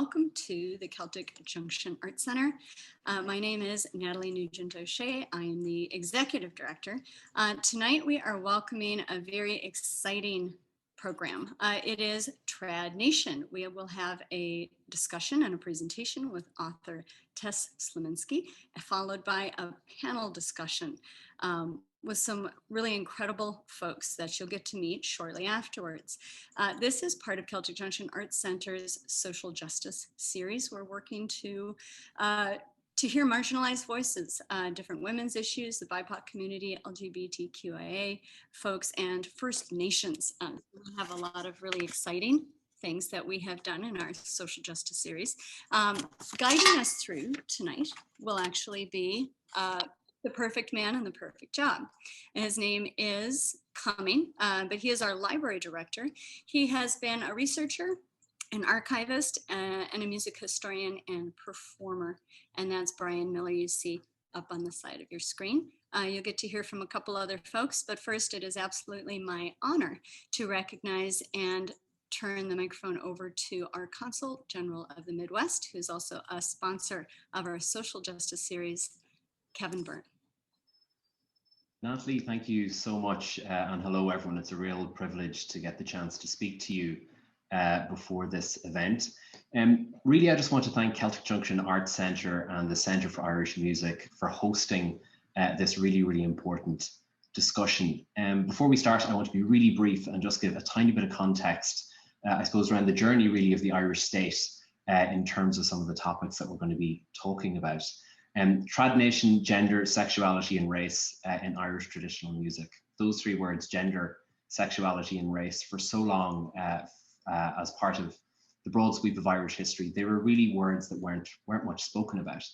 welcome to the Celtic Junction Art Center. My name is Natalie Nugent-O'Shea. I am the Executive Director. Tonight we are welcoming a very exciting program. It is Trad Nation. We will have a discussion and a presentation with author Tess Sliminski, followed by a panel discussion with some really incredible folks that you'll get to meet shortly afterwards. This is part of Celtic Junction Arts Center's social justice series. We're working to hear marginalized voices, different women's issues, the BIPOC community, LGBTQIA folks, and First Nations. We have a lot of really exciting things that we have done in our social justice series. Guiding us through tonight will actually be the perfect man and the perfect job. And his name is coming, but he is our library director. He has been a researcher, an archivist, and a music historian and performer. And that's Brian Miller, you see up on the side of your screen. You'll get to hear from a couple other folks, but first it is absolutely my honor to recognize and turn the microphone over to our Consul General of the Midwest, who's also a sponsor of our social justice series, Kevin Byrne. Natalie, thank you so much, and hello everyone. It's a real privilege to get the chance to speak to you before this event. Really, I just want to thank Celtic Junction Arts Centre and the Centre for Irish Music for hosting this really important discussion. Before we start, I want to be really brief and just give a tiny bit of context, I suppose, around the journey really of the Irish state in terms of some of the topics that we're going to be talking about. Trad Nation, gender, sexuality and race in Irish traditional music. Those three words, gender, sexuality and race, for so long as part of the broad sweep of Irish history, they were really words that weren't much spoken about.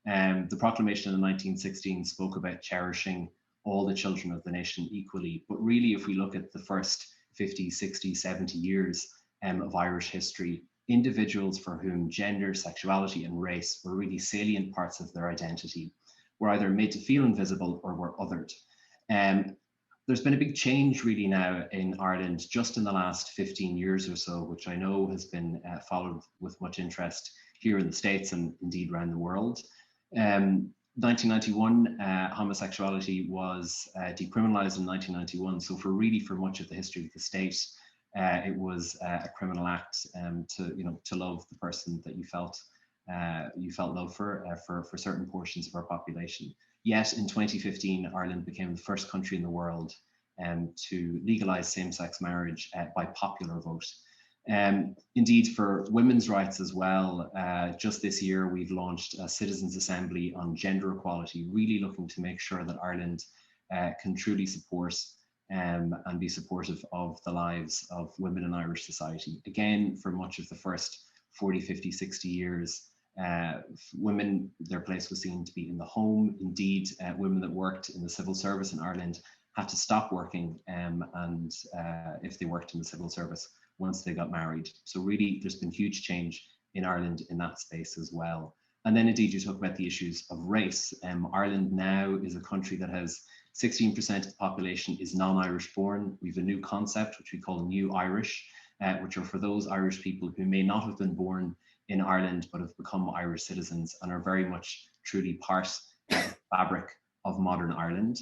The proclamation in 1916 spoke about cherishing all the children of the nation equally. But really, if we look at the first 50, 60, 70 years of Irish history, individuals for whom gender, sexuality and race were really salient parts of their identity were either made to feel invisible or were othered. There's been a big change really now in Ireland just in the last 15 years or so, which I know has been followed with much interest here in the States and indeed around the world. 1991, homosexuality was decriminalized in 1991. So for much of the history of the state, it was a criminal act to love the person that you felt love for certain portions of our population. Yet in 2015, Ireland became the first country in the world to legalize same-sex marriage by popular vote. Indeed, for women's rights as well, just this year we've launched a Citizens' Assembly on gender equality, really looking to make sure that Ireland can truly support and be supportive of the lives of women in Irish society. Again, for much of the first 40, 50, 60 years, women, their place was seen to be in the home. Indeed, women that worked in the civil service in Ireland had to stop working if they worked in the civil service once they got married. So really, there's been huge change in Ireland in that space as well. And then indeed, you talk about the issues of race. Ireland now is a country that has 16% of the population is non-Irish born. We have a new concept, which we call New Irish, which are for those Irish people who may not have been born in Ireland, but have become Irish citizens and are very much truly part of the fabric of modern Ireland.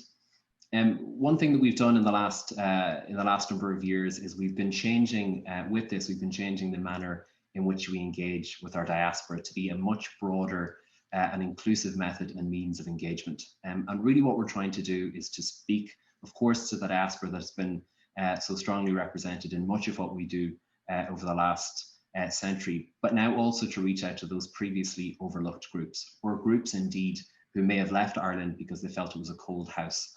One thing that we've done in the last number of years is we've been changing, with this, we've been changing the manner in which we engage with our diaspora to be a much broader an inclusive method and means of engagement. And really what we're trying to do is to speak, of course, to the diaspora that's been so strongly represented in much of what we do over the last century, but now also to reach out to those previously overlooked groups, or groups indeed who may have left Ireland because they felt it was a cold house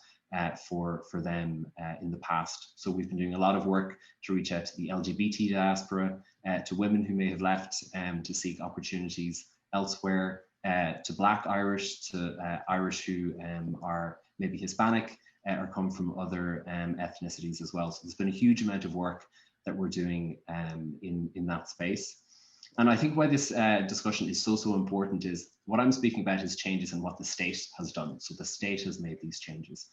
for them in the past. So we've been doing a lot of work to reach out to the LGBT diaspora, to women who may have left to seek opportunities elsewhere, to Black Irish, to Irish who are maybe Hispanic or come from other ethnicities as well. So there's been a huge amount of work that we're doing in that space. And I think why this discussion is so important is what I'm speaking about is changes in what the state has done. So the state has made these changes.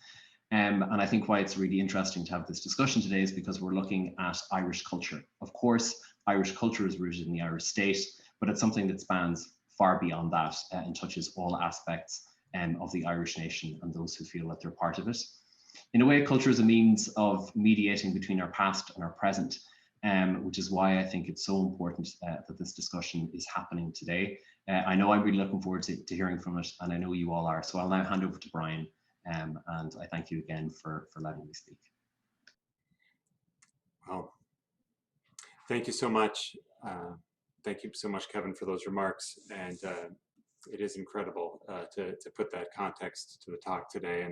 And I think why it's really interesting to have this discussion today is because we're looking at Irish culture. Of course, Irish culture is rooted in the Irish state, but it's something that spans far beyond that and touches all aspects of the Irish nation and those who feel that they're part of it. In a way, culture is a means of mediating between our past and our present, which is why I think it's so important that this discussion is happening today. I know I'm really looking forward to hearing from it, and I know you all are. So I'll now hand over to Brian, and I thank you again for letting me speak. Well, thank you so much. Thank you so much, Kevin, for those remarks. And it is incredible to put that context to the talk today.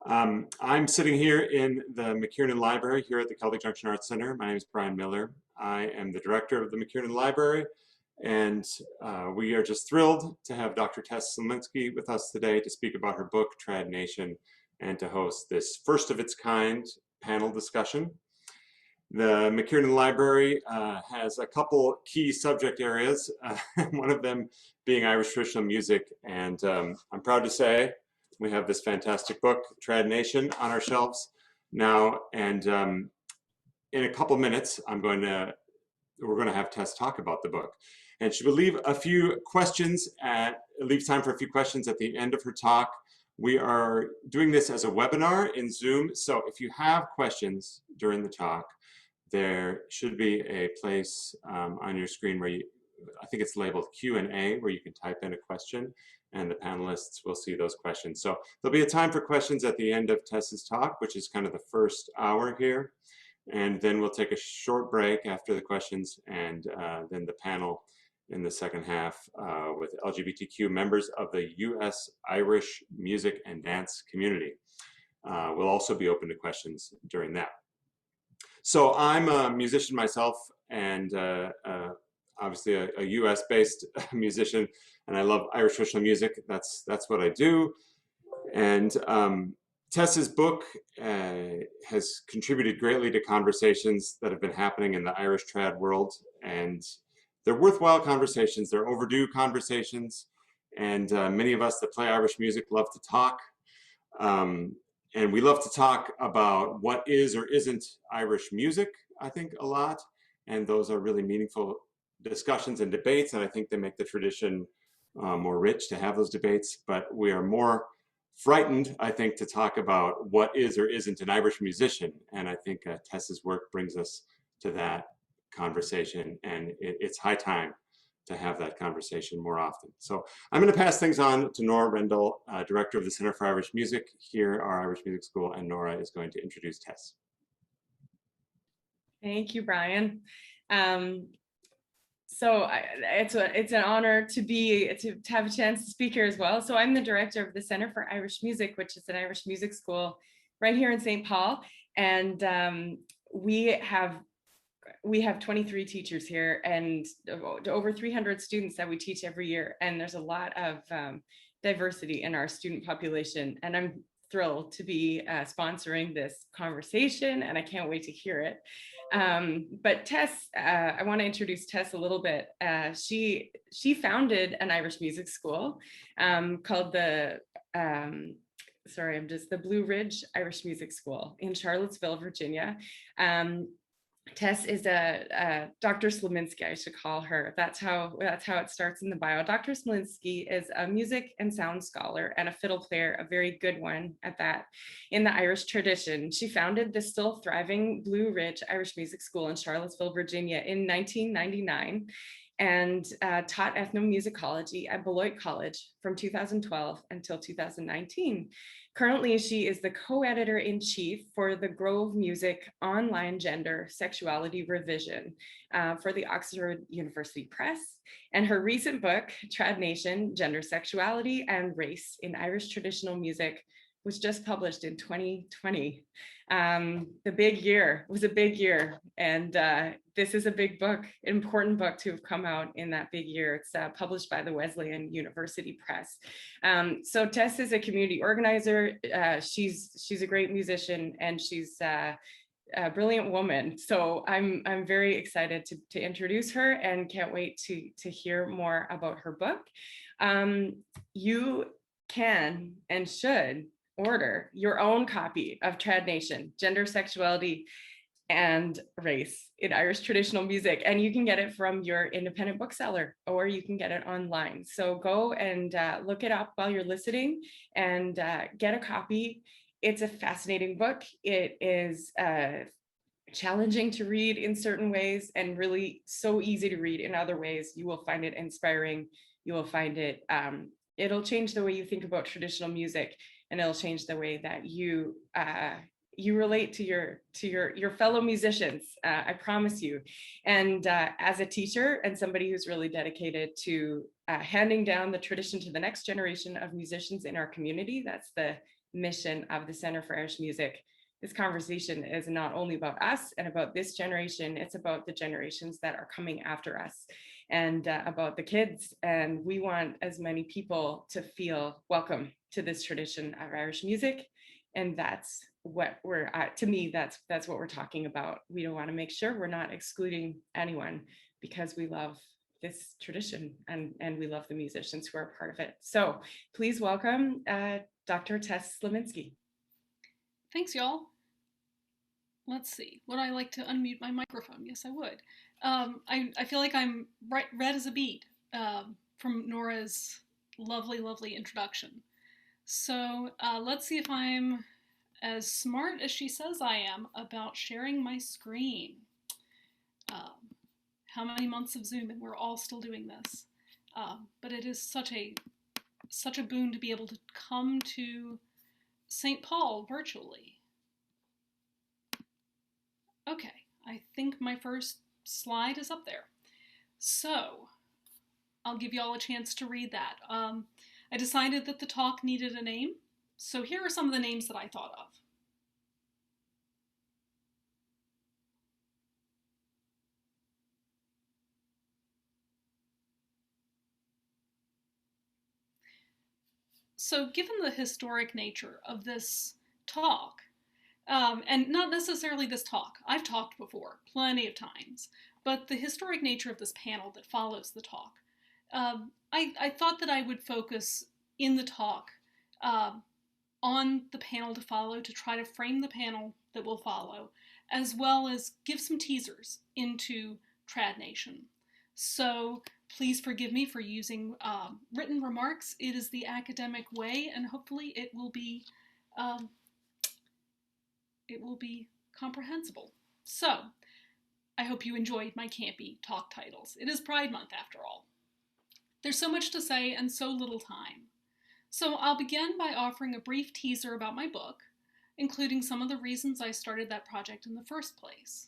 And I'm sitting here in the McKiernan Library here at the Celtic Junction Arts Center. My name is Brian Miller. I am the director of the McKiernan Library, and we are just thrilled to have Dr. Tess Sliminski with us today to speak about her book, Trad Nation, and to host this first of its kind panel discussion. The McKiernan Library has a couple key subject areas, one of them being Irish traditional music, and I'm proud to say we have this fantastic book, Trad Nation, on our shelves now, and in a couple minutes, we're going to have Tess talk about the book, and she will leave a few questions leave time for a few questions at the end of her talk. We are doing this as a webinar in Zoom, so if you have questions during the talk, there should be a place on your screen where I think it's labeled Q&A, where you can type in a question and the panelists will see those questions. So there'll be a time for questions at the end of Tess's talk, which is kind of the first hour here. And then we'll take a short break after the questions, and then the panel in the second half with LGBTQ members of the US Irish music and dance community. We'll also be open to questions during that. So I'm a musician myself, and obviously a US-based musician, and I love Irish traditional music. That's what I do. And Tess's book has contributed greatly to conversations that have been happening in the Irish trad world, and they're worthwhile conversations. They're overdue conversations, and many of us that play Irish music love to talk. And we love to talk about what is or isn't Irish music, I think, a lot. And those are really meaningful discussions and debates, and I think they make the tradition more rich to have those debates. But we are more frightened, I think, to talk about what is or isn't an Irish musician. And I think Tess's work brings us to that conversation, and it's high time to have that conversation more often. So I'm going to pass things on to Nora Rendell, Director of the Center for Irish Music here at our Irish Music School, and Nora is going to introduce Tess. Thank you, Brian. So it's an honor to have a chance to speak here as well. So I'm the director of the Center for Irish Music, which is an Irish music school right here in St. Paul, and we have 23 teachers here and over 300 students that we teach every year. And there's a lot of diversity in our student population. And I'm thrilled to be sponsoring this conversation, and I can't wait to hear it. But Tess, I want to introduce Tess a little bit. She founded an Irish music school called the Blue Ridge Irish Music School in Charlottesville, Virginia. Tess is a Dr. Sliminski, I should call her. That's how it starts in the bio. Dr. Sliminski is a music and sound scholar and a fiddle player, a very good one at that, in the Irish tradition. She founded the still thriving Blue Ridge Irish Music School in Charlottesville, Virginia in 1999 and taught ethnomusicology at Beloit College from 2012 until 2019. Currently, she is the co-editor-in-chief for the Grove Music Online Gender Sexuality Revision for the Oxford University Press. And her recent book, Trad Nation, Gender Sexuality and Race in Irish Traditional Music, was just published in 2020. The big year was a big year, and this is a big book, important book to have come out in that big year. It's published by the Wesleyan University Press. So Tess is a community organizer. She's a great musician, and she's a brilliant woman. So I'm very excited to introduce her, and can't wait to hear more about her book. You can and should order your own copy of Trad Nation, Gender, Sexuality, and race in Irish traditional music. And you can get it from your independent bookseller, or you can get it online. So go and look it up while you're listening and get a copy. It's a fascinating book. It is challenging to read in certain ways and really so easy to read in other ways. You will find it inspiring. You will find it, it'll change the way you think about traditional music, and it'll change the way that you relate to your fellow musicians. I promise you. And as a teacher and somebody who's really dedicated to handing down the tradition to the next generation of musicians in our community, that's the mission of the Center for Irish Music. This conversation is not only about us and about this generation, it's about the generations that are coming after us, and about the kids. And we want as many people to feel welcome to this tradition of Irish music. And that's what we're to me, that's what we're talking about. We don't want to make sure we're not excluding anyone, because we love this tradition and we love the musicians who are a part of it. So please welcome Dr. Tess Sliminski. Thanks, y'all. Let's see. Would I like to unmute my microphone? Yes, I would. I feel like I'm red as a beet from Nora's lovely, lovely introduction. So let's see if I'm as smart as she says I am about sharing my screen. How many months of Zoom, and we're all still doing this. But it is such a boon to be able to come to St. Paul virtually. Okay, I think my first slide is up there. So I'll give you all a chance to read that. I decided that the talk needed a name, so here are some of the names that I thought of. So given the historic nature of this talk, and not necessarily this talk, I've talked before plenty of times, but the historic nature of this panel that follows the talk, I thought that I would focus in the talk on the panel to follow, to try to frame the panel that will follow, as well as give some teasers into Trad Nation. So please forgive me for using written remarks. It is the academic way, and hopefully it will be comprehensible. So I hope you enjoyed my campy talk titles. It is Pride Month after all. There's so much to say and so little time. So I'll begin by offering a brief teaser about my book, including some of the reasons I started that project in the first place.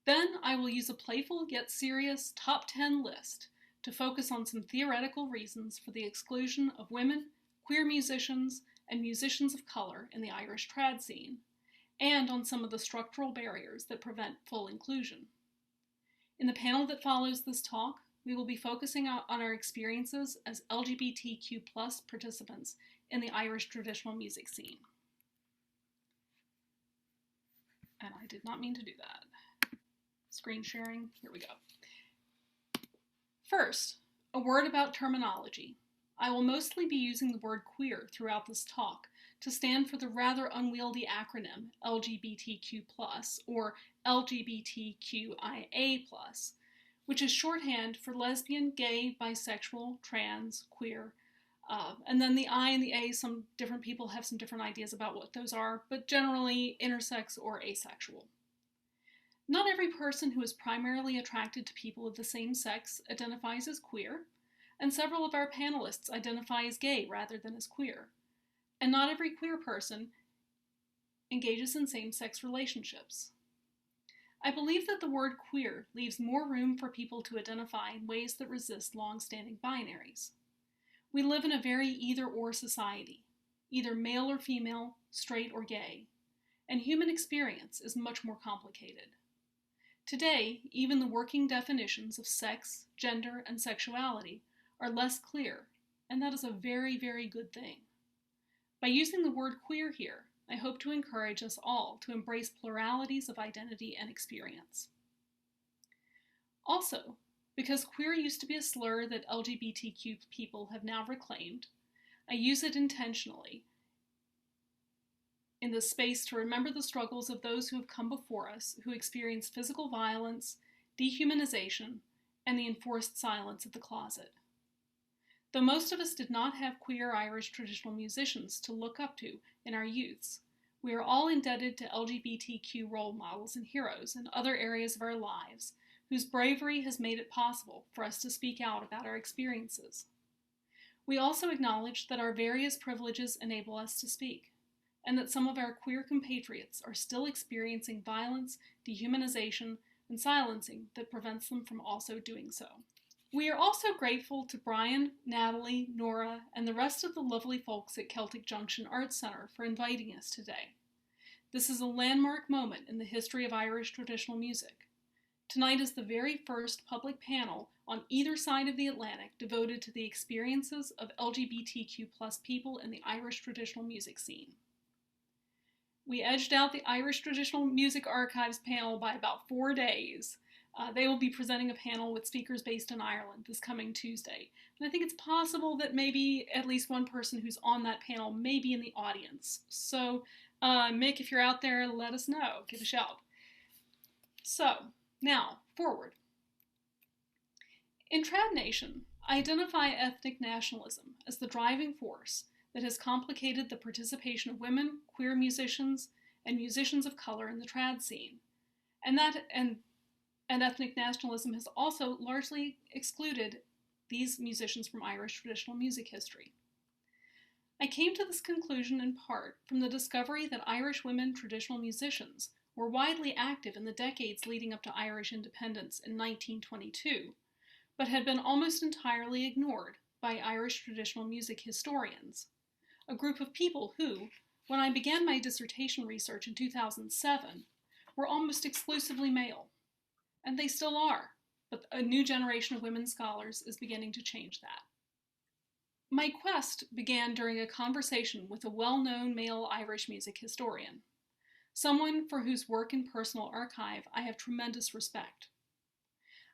Then I will use a playful yet serious top 10 list to focus on some theoretical reasons for the exclusion of women, queer musicians, and musicians of color in the Irish trad scene, and on some of the structural barriers that prevent full inclusion. In the panel that follows this talk, we will be focusing on our experiences as LGBTQ+ participants in the Irish traditional music scene. And I did not mean to do that. Screen sharing, here we go. First, a word about terminology. I will mostly be using the word queer throughout this talk to stand for the rather unwieldy acronym LGBTQ+, or LGBTQIA+, which is shorthand for lesbian, gay, bisexual, trans, queer, and then the I and the A, some different people have some different ideas about what those are, but generally intersex or asexual. Not every person who is primarily attracted to people of the same sex identifies as queer, and several of our panelists identify as gay rather than as queer. And not every queer person engages in same-sex relationships. I believe that the word queer leaves more room for people to identify in ways that resist long-standing binaries. We live in a very either-or society, either male or female, straight or gay, and human experience is much more complicated. Today, even the working definitions of sex, gender, and sexuality are less clear, and that is a very, very good thing. By using the word queer here, I hope to encourage us all to embrace pluralities of identity and experience. Also, because queer used to be a slur that LGBTQ people have now reclaimed, I use it intentionally in this space to remember the struggles of those who have come before us, who experienced physical violence, dehumanization, and the enforced silence of the closet. Though most of us did not have queer Irish traditional musicians to look up to in our youths, we are all indebted to LGBTQ role models and heroes in other areas of our lives whose bravery has made it possible for us to speak out about our experiences. We also acknowledge that our various privileges enable us to speak, and that some of our queer compatriots are still experiencing violence, dehumanization, and silencing that prevents them from also doing so. We are also grateful to Brian, Natalie, Nora, and the rest of the lovely folks at Celtic Junction Arts Center for inviting us today. This is a landmark moment in the history of Irish traditional music. Tonight is the very first public panel on either side of the Atlantic devoted to the experiences of LGBTQ+ people in the Irish traditional music scene. We edged out the Irish Traditional Music Archives panel by about 4 days. They will be presenting a panel with speakers based in Ireland this coming Tuesday. And I think it's possible that maybe at least one person who's on that panel may be in the audience. So, Mick, if you're out there, let us know. Give a shout. So, now, forward. In Trad Nation, I identify ethnic nationalism as the driving force that has complicated the participation of women, queer musicians, and musicians of color in the trad scene. And ethnic nationalism has also largely excluded these musicians from Irish traditional music history. I came to this conclusion in part from the discovery that Irish women traditional musicians were widely active in the decades leading up to Irish independence in 1922, but had been almost entirely ignored by Irish traditional music historians, a group of people who, when I began my dissertation research in 2007, were almost exclusively male. And they still are, but a new generation of women scholars is beginning to change that. My quest began during a conversation with a well-known male Irish music historian, someone for whose work and personal archive I have tremendous respect.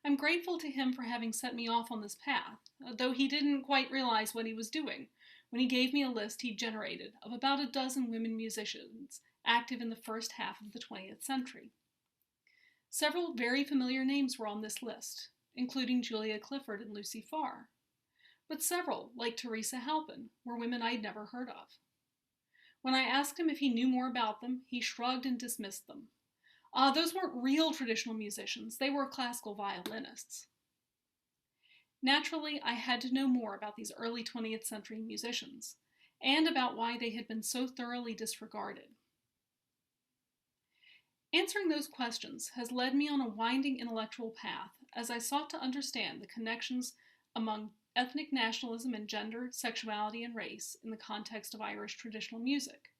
I'm grateful to him for having set me off on this path, though he didn't quite realize what he was doing when he gave me a list he'd generated of about a dozen women musicians active in the first half of the 20th century. Several very familiar names were on this list, including Julia Clifford and Lucy Farr, but several, like Teresa Halpin, were women I'd never heard of. When I asked him if he knew more about them, he shrugged and dismissed them. Those weren't real traditional musicians, they were classical violinists. Naturally, I had to know more about these early 20th century musicians, and about why they had been so thoroughly disregarded. Answering those questions has led me on a winding intellectual path as I sought to understand the connections among ethnic nationalism and gender, sexuality, and race in the context of Irish traditional music.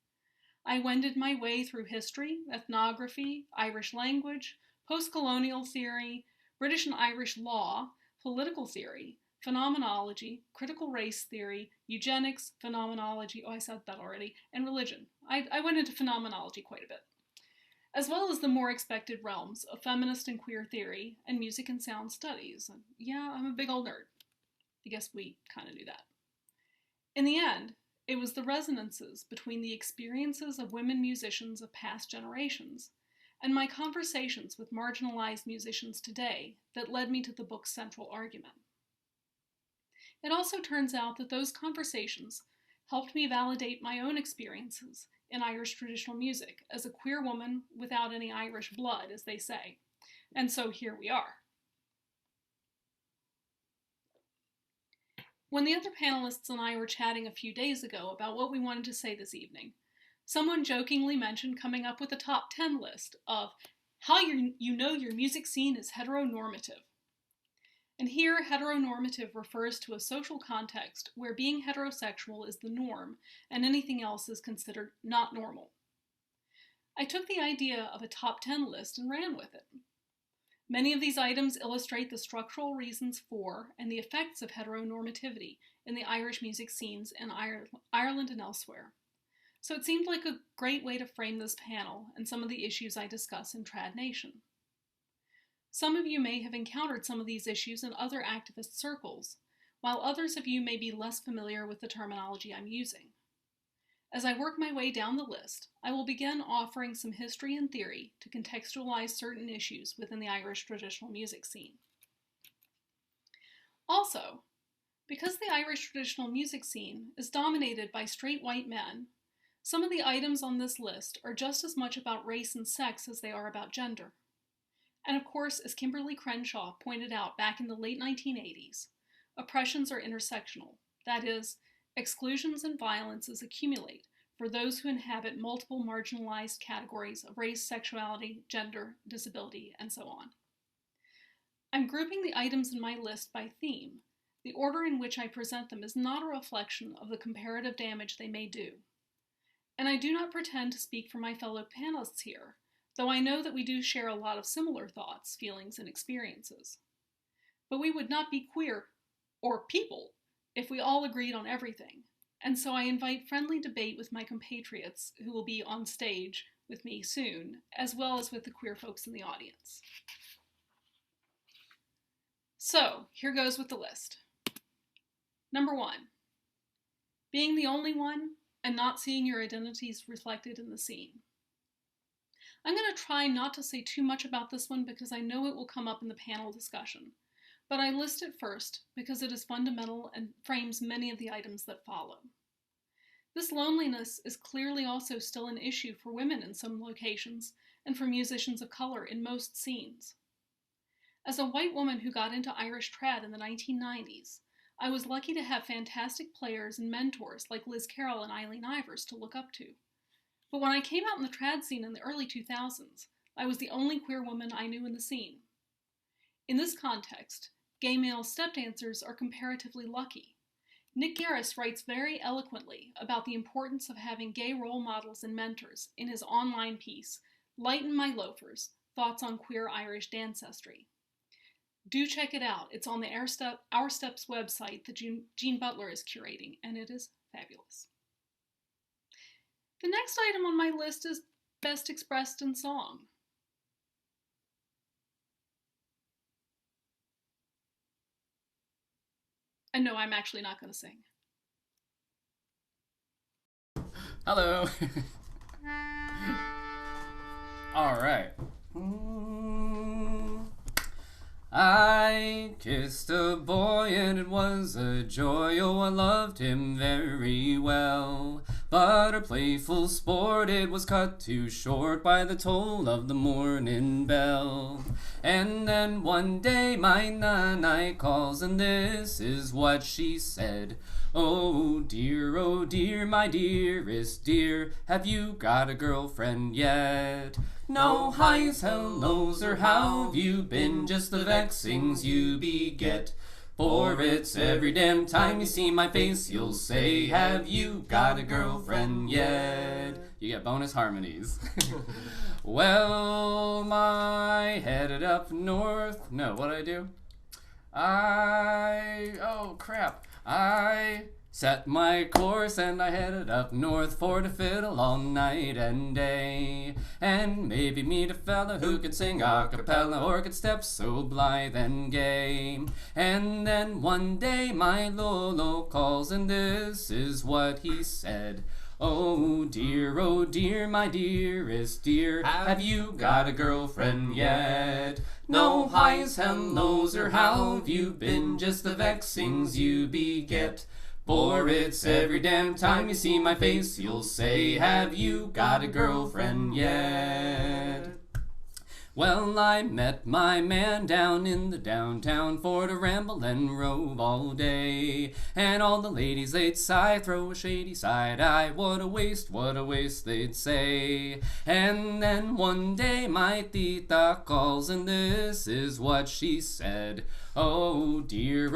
I wended my way through history, ethnography, Irish language, post-colonial theory, British and Irish law, political theory, phenomenology, critical race theory, eugenics, phenomenology, oh I said that already, and religion. I went into phenomenology quite a bit, as well as the more expected realms of feminist and queer theory and music and sound studies. And yeah, I'm a big old nerd. I guess we kind of knew that. In the end, it was the resonances between the experiences of women musicians of past generations and my conversations with marginalized musicians today that led me to the book's central argument. It also turns out that those conversations helped me validate my own experiences in Irish traditional music as a queer woman without any Irish blood, as they say. And so here we are. When the other panelists and I were chatting a few days ago about what we wanted to say this evening, someone jokingly mentioned coming up with a top 10 list of how you know your music scene is heteronormative. And here, heteronormative refers to a social context where being heterosexual is the norm and anything else is considered not normal. I took the idea of a top 10 list and ran with it. Many of these items illustrate the structural reasons for and the effects of heteronormativity in the Irish music scenes in Ireland and elsewhere. So it seemed like a great way to frame this panel and some of the issues I discuss in Trad Nation. Some of you may have encountered some of these issues in other activist circles, while others of you may be less familiar with the terminology I'm using. As I work my way down the list, I will begin offering some history and theory to contextualize certain issues within the Irish traditional music scene. Also, because the Irish traditional music scene is dominated by straight white men, some of the items on this list are just as much about race and sex as they are about gender. And of course, as Kimberly Crenshaw pointed out back in the late 1980s, oppressions are intersectional. That is, exclusions and violences accumulate for those who inhabit multiple marginalized categories of race, sexuality, gender, disability, and so on. I'm grouping the items in my list by theme. The order in which I present them is not a reflection of the comparative damage they may do. And I do not pretend to speak for my fellow panelists here, though I know that we do share a lot of similar thoughts, feelings, and experiences. But we would not be queer, or people, if we all agreed on everything, and so I invite friendly debate with my compatriots who will be on stage with me soon, as well as with the queer folks in the audience. So, here goes with the list. Number 1, being the only one and not seeing your identities reflected in the scene. I'm going to try not to say too much about this one because I know it will come up in the panel discussion, but I list it first because it is fundamental and frames many of the items that follow. This loneliness is clearly also still an issue for women in some locations and for musicians of color in most scenes. As a white woman who got into Irish trad in the 1990s, I was lucky to have fantastic players and mentors like Liz Carroll and Eileen Ivers to look up to. But when I came out in the trad scene in the early 2000s, I was the only queer woman I knew in the scene. In this context, gay male step dancers are comparatively lucky. Nick Garris writes very eloquently about the importance of having gay role models and mentors in his online piece, Lighten My Loafers, Thoughts on Queer Irish Dancestry. Do check it out. It's on the Our Steps website that Jean Butler is curating, and it is fabulous. The next item on my list is best expressed in song. And no, I'm actually not going to sing. Hello. All right. I kissed a boy and it was a joy, oh I loved him very well. But our playful sport, it was cut too short by the toll of the morning bell. And then one day my nana calls and this is what she said. Oh dear, my dearest dear, have you got a girlfriend yet? No highs, hellos, or how've you been? Just the vexings you beget. For it's every damn time you see my face, you'll say, have you got a girlfriend yet? You get bonus harmonies. Well, I headed up north. No, what'd I do? Oh crap. I set my course and I headed up north for to fiddle all night and day. And maybe meet a fella who could sing a cappella or could step so blithe and gay. And then one day my Lolo calls and this is what he said. Oh dear, my dearest dear, have you got a girlfriend yet? No highs, hellos, or how've you been? Just the vexings you beget. For it's every damn time you see my face, you'll say, have you got a girlfriend yet? Well, I met my man down in the downtown for to ramble and rove all day. And all the ladies, they'd sigh, throw a shady side eye. What a waste, they'd say. And then one day my tita calls and this is what she said. Oh dear,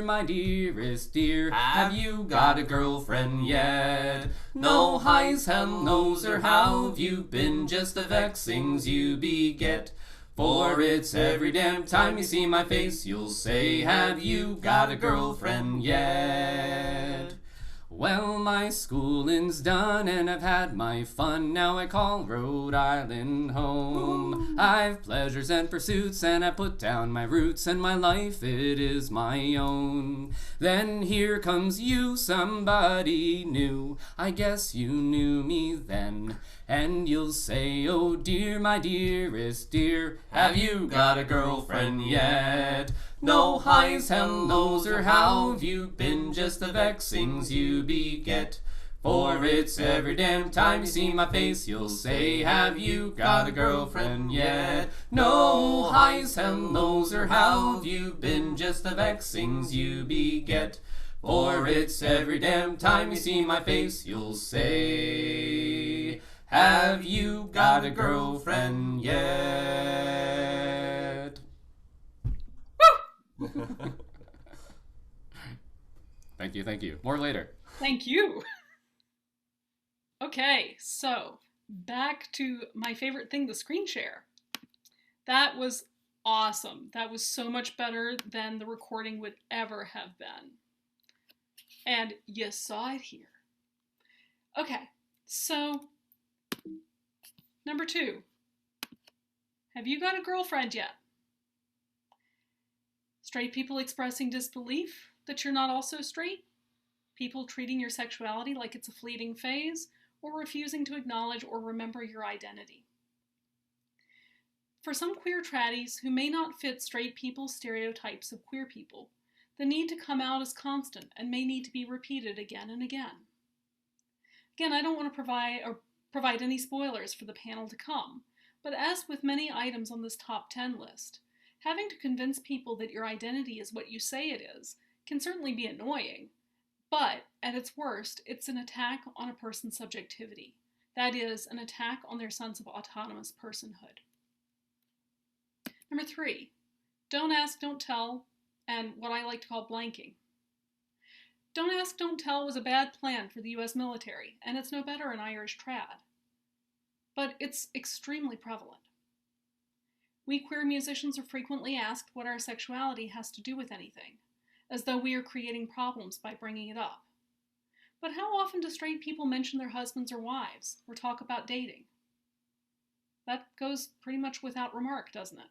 my dearest dear, have you got a girlfriend yet? No highs, hellos, or how've you been? Just the vexings you beget. For it's every damn time you see my face, you'll say, have you got a girlfriend yet? Well, my schooling's done and I've had my fun. Now I call Rhode Island home. I've pleasures and pursuits and I put down my roots, and my life, it is my own. Then here comes you, somebody new. I guess you knew me then. And you'll say, oh dear, my dearest dear, have you got a girlfriend yet? No highs, hellos, or how've you been? Just the vexings you beget. For it's every damn time you see my face, you'll say, have you got a girlfriend yet? No highs, hellos, or how've you been? Just the vexings you beget. For it's every damn time you see my face, you'll say, have you got a girlfriend yet? Thank you, thank you. More later. Thank you. Okay, so back to my favorite thing, the screen share. That was awesome. That was so much better than the recording would ever have been. And you saw it here. Okay, so number 2. Have you got a girlfriend yet? Straight people expressing disbelief that you're not also straight? People treating your sexuality like it's a fleeting phase, or refusing to acknowledge or remember your identity? For some queer traddies who may not fit straight people's stereotypes of queer people, the need to come out is constant and may need to be repeated again and again. Again, I don't want to provide any spoilers for the panel to come, but as with many items on this top 10 list, having to convince people that your identity is what you say it is can certainly be annoying, but at its worst, it's an attack on a person's subjectivity. That is, an attack on their sense of autonomous personhood. Number 3, don't ask, don't tell, and what I like to call blanking. Don't ask, don't tell was a bad plan for the US military, and it's no better in Irish trad. But it's extremely prevalent. We queer musicians are frequently asked what our sexuality has to do with anything, as though we are creating problems by bringing it up. But how often do straight people mention their husbands or wives, or talk about dating? That goes pretty much without remark, doesn't it?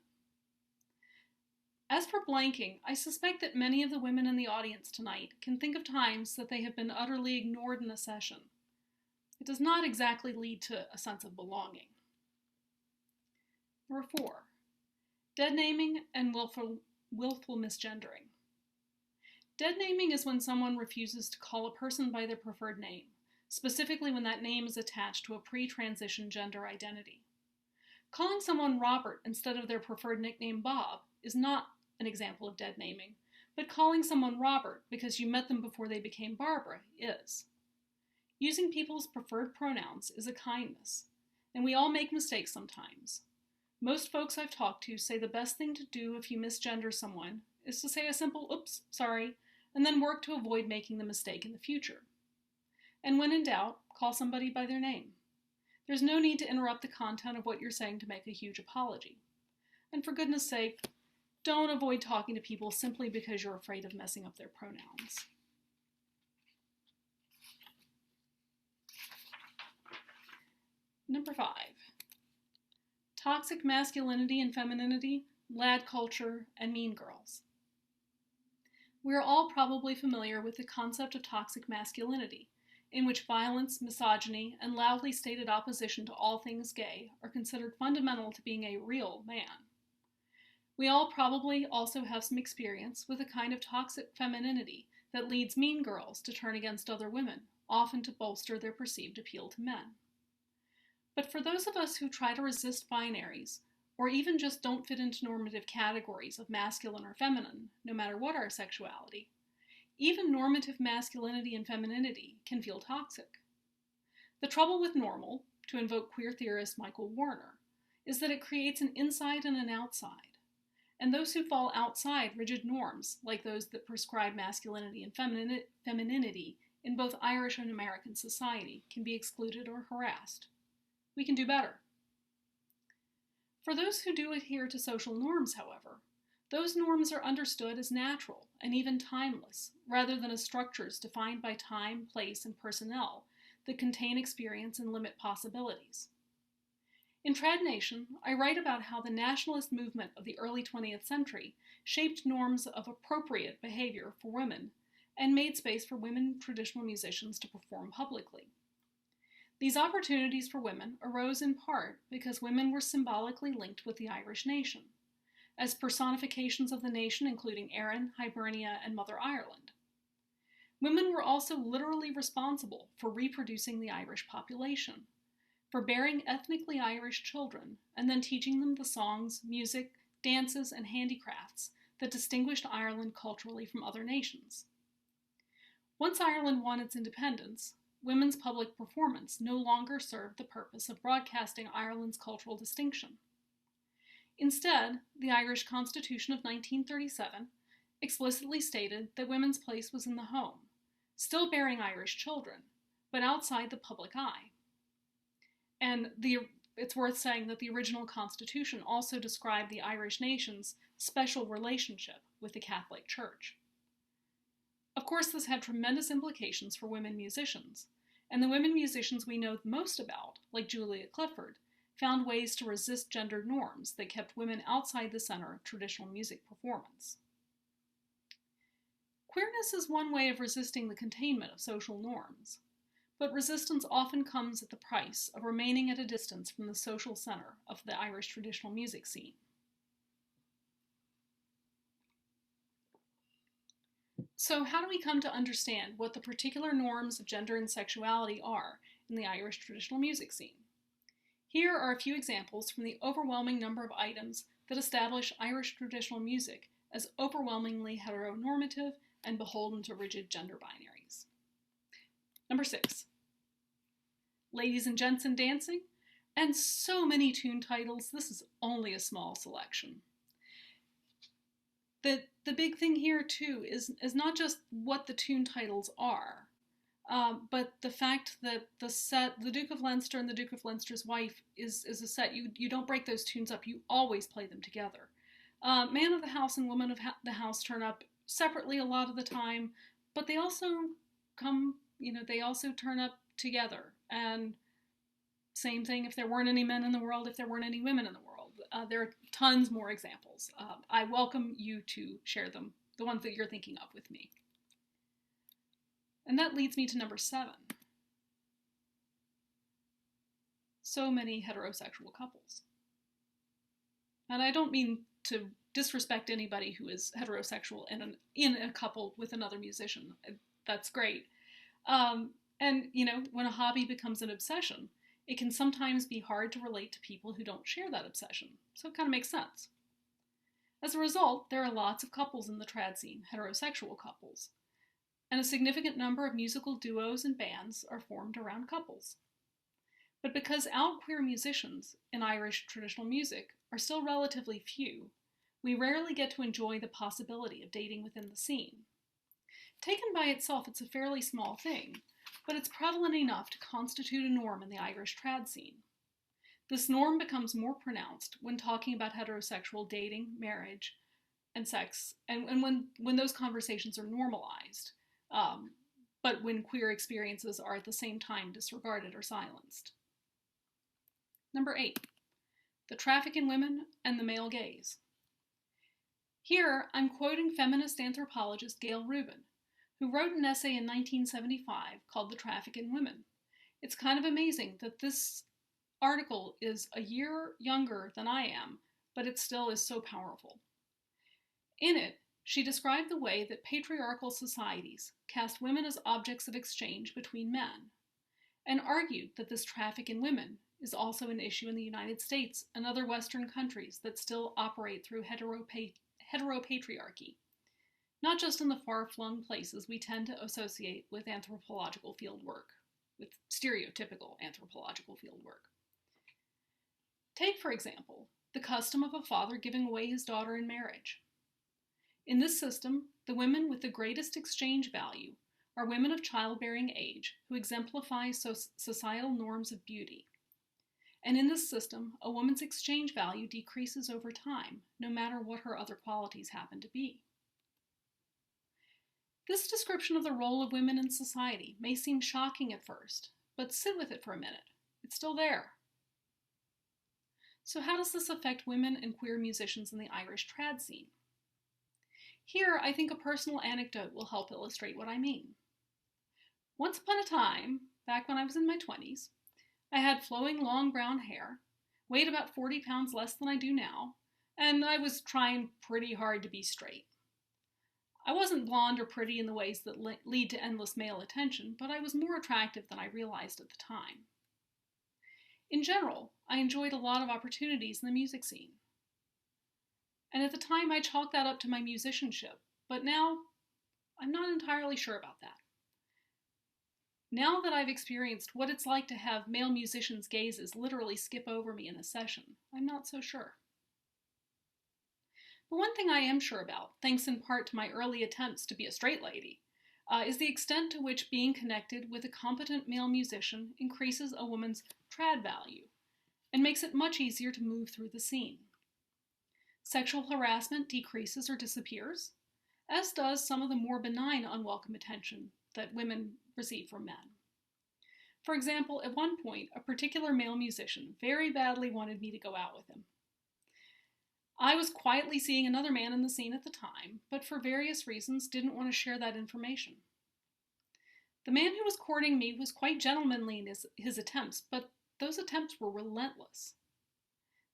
As for blanking, I suspect that many of the women in the audience tonight can think of times that they have been utterly ignored in a session. It does not exactly lead to a sense of belonging. Number 4, dead naming and willful misgendering. Dead naming is when someone refuses to call a person by their preferred name, specifically when that name is attached to a pre-transition gender identity. Calling someone Robert instead of their preferred nickname Bob is not an example of dead naming, but calling someone Robert because you met them before they became Barbara is. Using people's preferred pronouns is a kindness, and we all make mistakes sometimes. Most folks I've talked to say the best thing to do if you misgender someone is to say a simple oops, sorry, and then work to avoid making the mistake in the future. And when in doubt, call somebody by their name. There's no need to interrupt the content of what you're saying to make a huge apology. And for goodness sake, don't avoid talking to people simply because you're afraid of messing up their pronouns. Number 5, toxic masculinity and femininity, lad culture, and mean girls. We're all probably familiar with the concept of toxic masculinity, in which violence, misogyny, and loudly stated opposition to all things gay are considered fundamental to being a real man. We all probably also have some experience with a kind of toxic femininity that leads mean girls to turn against other women, often to bolster their perceived appeal to men. But for those of us who try to resist binaries, or even just don't fit into normative categories of masculine or feminine, no matter what our sexuality, even normative masculinity and femininity can feel toxic. The trouble with normal, to invoke queer theorist Michael Warner, is that it creates an inside and an outside. And those who fall outside rigid norms, like those that prescribe masculinity and femininity in both Irish and American society, can be excluded or harassed. We can do better. For those who do adhere to social norms, however, those norms are understood as natural and even timeless, rather than as structures defined by time, place, and personnel that contain experience and limit possibilities. In Trad Nation, I write about how the nationalist movement of the early 20th century shaped norms of appropriate behavior for women and made space for women traditional musicians to perform publicly. These opportunities for women arose in part because women were symbolically linked with the Irish nation, as personifications of the nation including Erin, Hibernia, and Mother Ireland. Women were also literally responsible for reproducing the Irish population, for bearing ethnically Irish children and then teaching them the songs, music, dances, and handicrafts that distinguished Ireland culturally from other nations. Once Ireland won its independence, women's public performance no longer served the purpose of broadcasting Ireland's cultural distinction. Instead, the Irish Constitution of 1937 explicitly stated that women's place was in the home, still bearing Irish children, but outside the public eye. And it's worth saying that the original Constitution also described the Irish nation's special relationship with the Catholic Church. Of course, this had tremendous implications for women musicians, and the women musicians we know most about, like Julia Clifford, found ways to resist gendered norms that kept women outside the center of traditional music performance. Queerness is one way of resisting the containment of social norms, but resistance often comes at the price of remaining at a distance from the social center of the Irish traditional music scene. So how do we come to understand what the particular norms of gender and sexuality are in the Irish traditional music scene? Here are a few examples from the overwhelming number of items that establish Irish traditional music as overwhelmingly heteronormative and beholden to rigid gender binaries. Number 6, ladies and gents in dancing, and so many tune titles. This is only a small selection. The big thing here too is not just what the tune titles are, but the fact that the Duke of Leinster and the Duke of Leinster's Wife is a set. You don't break those tunes up. You always play them together. Man of the House and Woman of the House turn up separately a lot of the time, but they also they also turn up together. And same thing if there weren't any men in the world, if there weren't any women in the world. There are tons more examples. I welcome you to share them, the ones that you're thinking of, with me. And that leads me to number 7. So many heterosexual couples. And I don't mean to disrespect anybody who is heterosexual in a couple with another musician. That's great. And, when a hobby becomes an obsession, it can sometimes be hard to relate to people who don't share that obsession. So it kind of makes sense. As a result, there are lots of couples in the trad scene, heterosexual couples, and a significant number of musical duos and bands are formed around couples. But because out queer musicians in Irish traditional music are still relatively few, we rarely get to enjoy the possibility of dating within the scene. Taken by itself, it's a fairly small thing, but it's prevalent enough to constitute a norm in the Irish trad scene. This norm becomes more pronounced when talking about heterosexual dating, marriage, and sex, and when those conversations are normalized, but when queer experiences are at the same time disregarded or silenced. Number 8, the traffic in women and the male gaze. Here, I'm quoting feminist anthropologist Gail Rubin, who wrote an essay in 1975 called The Traffic in Women. It's kind of amazing that this article is a year younger than I am, but it still is so powerful. In it, she described the way that patriarchal societies cast women as objects of exchange between men, and argued that this traffic in women is also an issue in the United States and other Western countries that still operate through heteropatriarchy, not just in the far-flung places we tend to associate with anthropological fieldwork, with stereotypical anthropological fieldwork. Take, for example, the custom of a father giving away his daughter in marriage. In this system, the women with the greatest exchange value are women of childbearing age who exemplify societal norms of beauty. And in this system, a woman's exchange value decreases over time, no matter what her other qualities happen to be. This description of the role of women in society may seem shocking at first, but sit with it for a minute. It's still there. So how does this affect women and queer musicians in the Irish trad scene? Here, I think a personal anecdote will help illustrate what I mean. Once upon a time, back when I was in my 20s, I had flowing long brown hair, weighed about 40 pounds less than I do now, and I was trying pretty hard to be straight. I wasn't blonde or pretty in the ways that lead to endless male attention, but I was more attractive than I realized at the time. In general, I enjoyed a lot of opportunities in the music scene. And at the time, I chalked that up to my musicianship, but now I'm not entirely sure about that. Now that I've experienced what it's like to have male musicians' gazes literally skip over me in a session, I'm not so sure. But one thing I am sure about, thanks in part to my early attempts to be a straight lady, is the extent to which being connected with a competent male musician increases a woman's trad value and makes it much easier to move through the scene. Sexual harassment decreases or disappears, as does some of the more benign unwelcome attention that women receive from men. For example, at one point, a particular male musician very badly wanted me to go out with him. I was quietly seeing another man in the scene at the time, but for various reasons didn't want to share that information. The man who was courting me was quite gentlemanly in his attempts, but those attempts were relentless.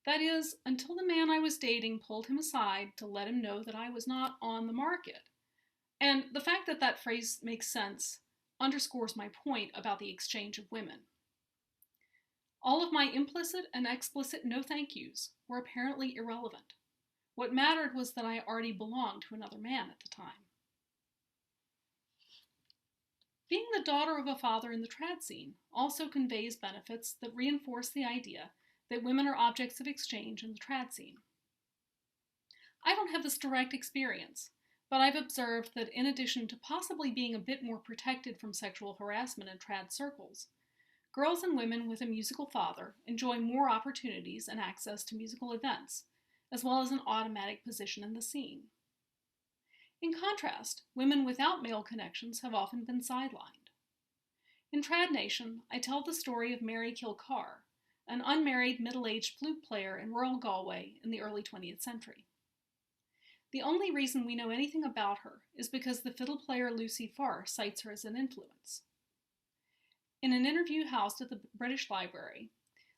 That is, until the man I was dating pulled him aside to let him know that I was not on the market. And the fact that that phrase makes sense underscores my point about the exchange of women. All of my implicit and explicit no thank yous were apparently irrelevant. What mattered was that I already belonged to another man at the time. Being the daughter of a father in the trad scene also conveys benefits that reinforce the idea that women are objects of exchange in the trad scene. I don't have this direct experience, but I've observed that in addition to possibly being a bit more protected from sexual harassment in trad circles, girls and women with a musical father enjoy more opportunities and access to musical events, as well as an automatic position in the scene. In contrast, women without male connections have often been sidelined. In Trad Nation, I tell the story of Mary Kilcarr, an unmarried middle-aged flute player in rural Galway in the early 20th century. The only reason we know anything about her is because the fiddle player Lucy Farr cites her as an influence. In an interview housed at the British Library,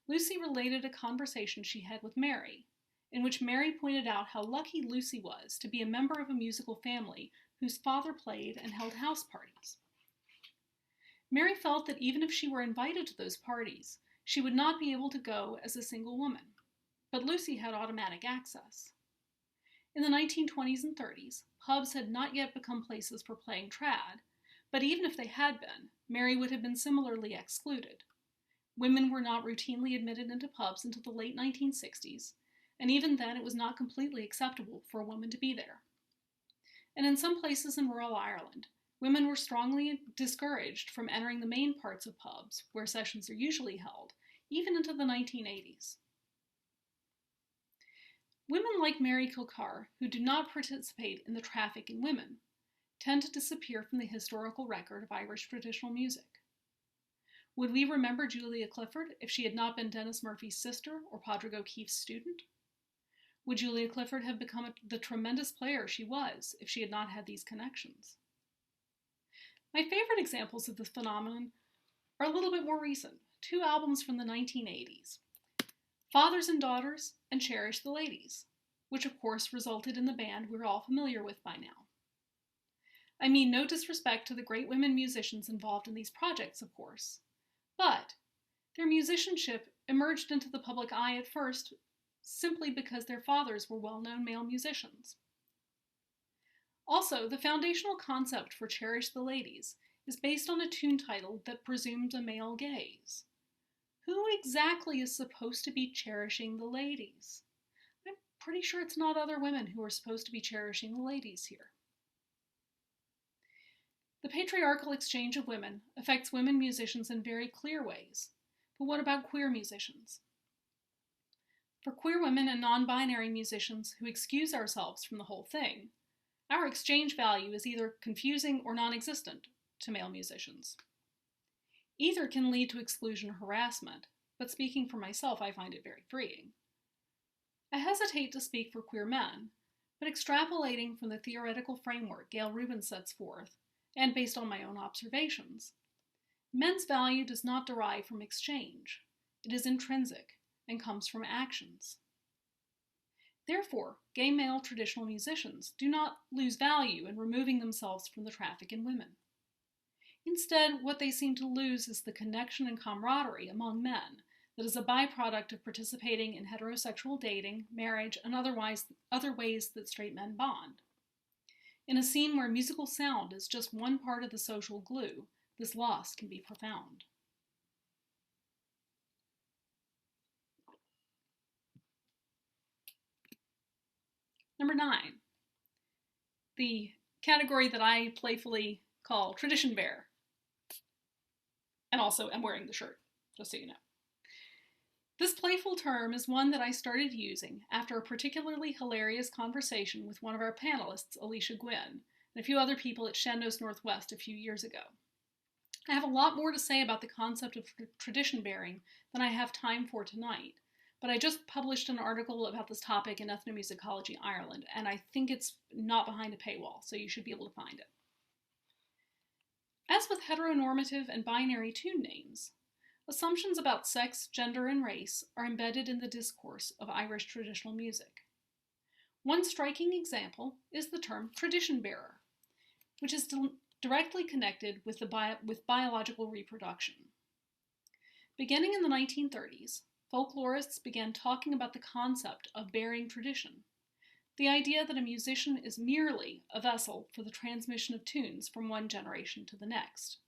Lucy related a conversation she had with Mary, in which Mary pointed out how lucky Lucy was to be a member of a musical family whose father played and held house parties. Mary felt that even if she were invited to those parties, she would not be able to go as a single woman, but Lucy had automatic access. In the 1920s and 30s, pubs had not yet become places for playing trad, but even if they had been, Mary would have been similarly excluded. Women were not routinely admitted into pubs until the late 1960s, and even then it was not completely acceptable for a woman to be there. And in some places in rural Ireland, women were strongly discouraged from entering the main parts of pubs, where sessions are usually held, even into the 1980s. Women like Mary Kilcarr, who do not participate in the traffic in women, tend to disappear from the historical record of Irish traditional music. Would we remember Julia Clifford if she had not been Dennis Murphy's sister or Padraig O'Keeffe's student? Would Julia Clifford have become the tremendous player she was if she had not had these connections? My favorite examples of this phenomenon are a little bit more recent, 2 albums from the 1980s, Fathers and Daughters and Cherish the Ladies, which of course resulted in the band we're all familiar with by now. I mean no disrespect to the great women musicians involved in these projects, of course, but their musicianship emerged into the public eye at first simply because their fathers were well-known male musicians. Also, the foundational concept for Cherish the Ladies is based on a tune title that presumed a male gaze. Who exactly is supposed to be cherishing the ladies? I'm pretty sure it's not other women who are supposed to be cherishing the ladies here. The patriarchal exchange of women affects women musicians in very clear ways, but what about queer musicians? For queer women and non-binary musicians who excuse ourselves from the whole thing, our exchange value is either confusing or non-existent to male musicians. Either can lead to exclusion or harassment, but speaking for myself, I find it very freeing. I hesitate to speak for queer men, but extrapolating from the theoretical framework Gail Rubin sets forth, and based on my own observations, men's value does not derive from exchange. It is intrinsic and comes from actions. Therefore, gay male traditional musicians do not lose value in removing themselves from the traffic in women. Instead, what they seem to lose is the connection and camaraderie among men that is a byproduct of participating in heterosexual dating, marriage, and other ways that straight men bond. In a scene where musical sound is just one part of the social glue, this loss can be profound. Number 9, the category that I playfully call tradition bearer. And also am wearing the shirt, just so you know. This playful term is one that I started using after a particularly hilarious conversation with one of our panelists, Alicia Gwynne, and a few other people at Shandos Northwest a few years ago. I have a lot more to say about the concept of tradition bearing than I have time for tonight, but I just published an article about this topic in Ethnomusicology Ireland, and I think it's not behind a paywall, so you should be able to find it. As with heteronormative and binary tune names, assumptions about sex, gender, and race are embedded in the discourse of Irish traditional music. One striking example is the term tradition bearer, which is directly connected with biological reproduction. Beginning in the 1930s, folklorists began talking about the concept of bearing tradition, the idea that a musician is merely a vessel for the transmission of tunes from one generation to the next.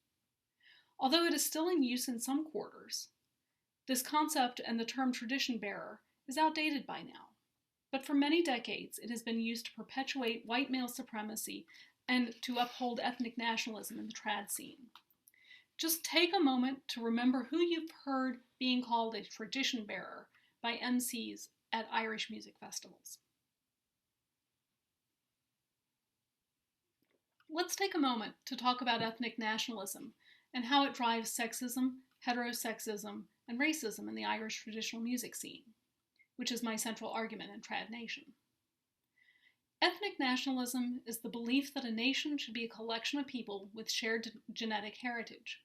Although it is still in use in some quarters, this concept and the term tradition bearer is outdated by now. But for many decades, it has been used to perpetuate white male supremacy and to uphold ethnic nationalism in the trad scene. Just take a moment to remember who you've heard being called a tradition bearer by MCs at Irish music festivals. Let's take a moment to talk about ethnic nationalism and how it drives sexism, heterosexism, and racism in the Irish traditional music scene, which is my central argument in Trad Nation. Ethnic nationalism is the belief that a nation should be a collection of people with shared genetic heritage.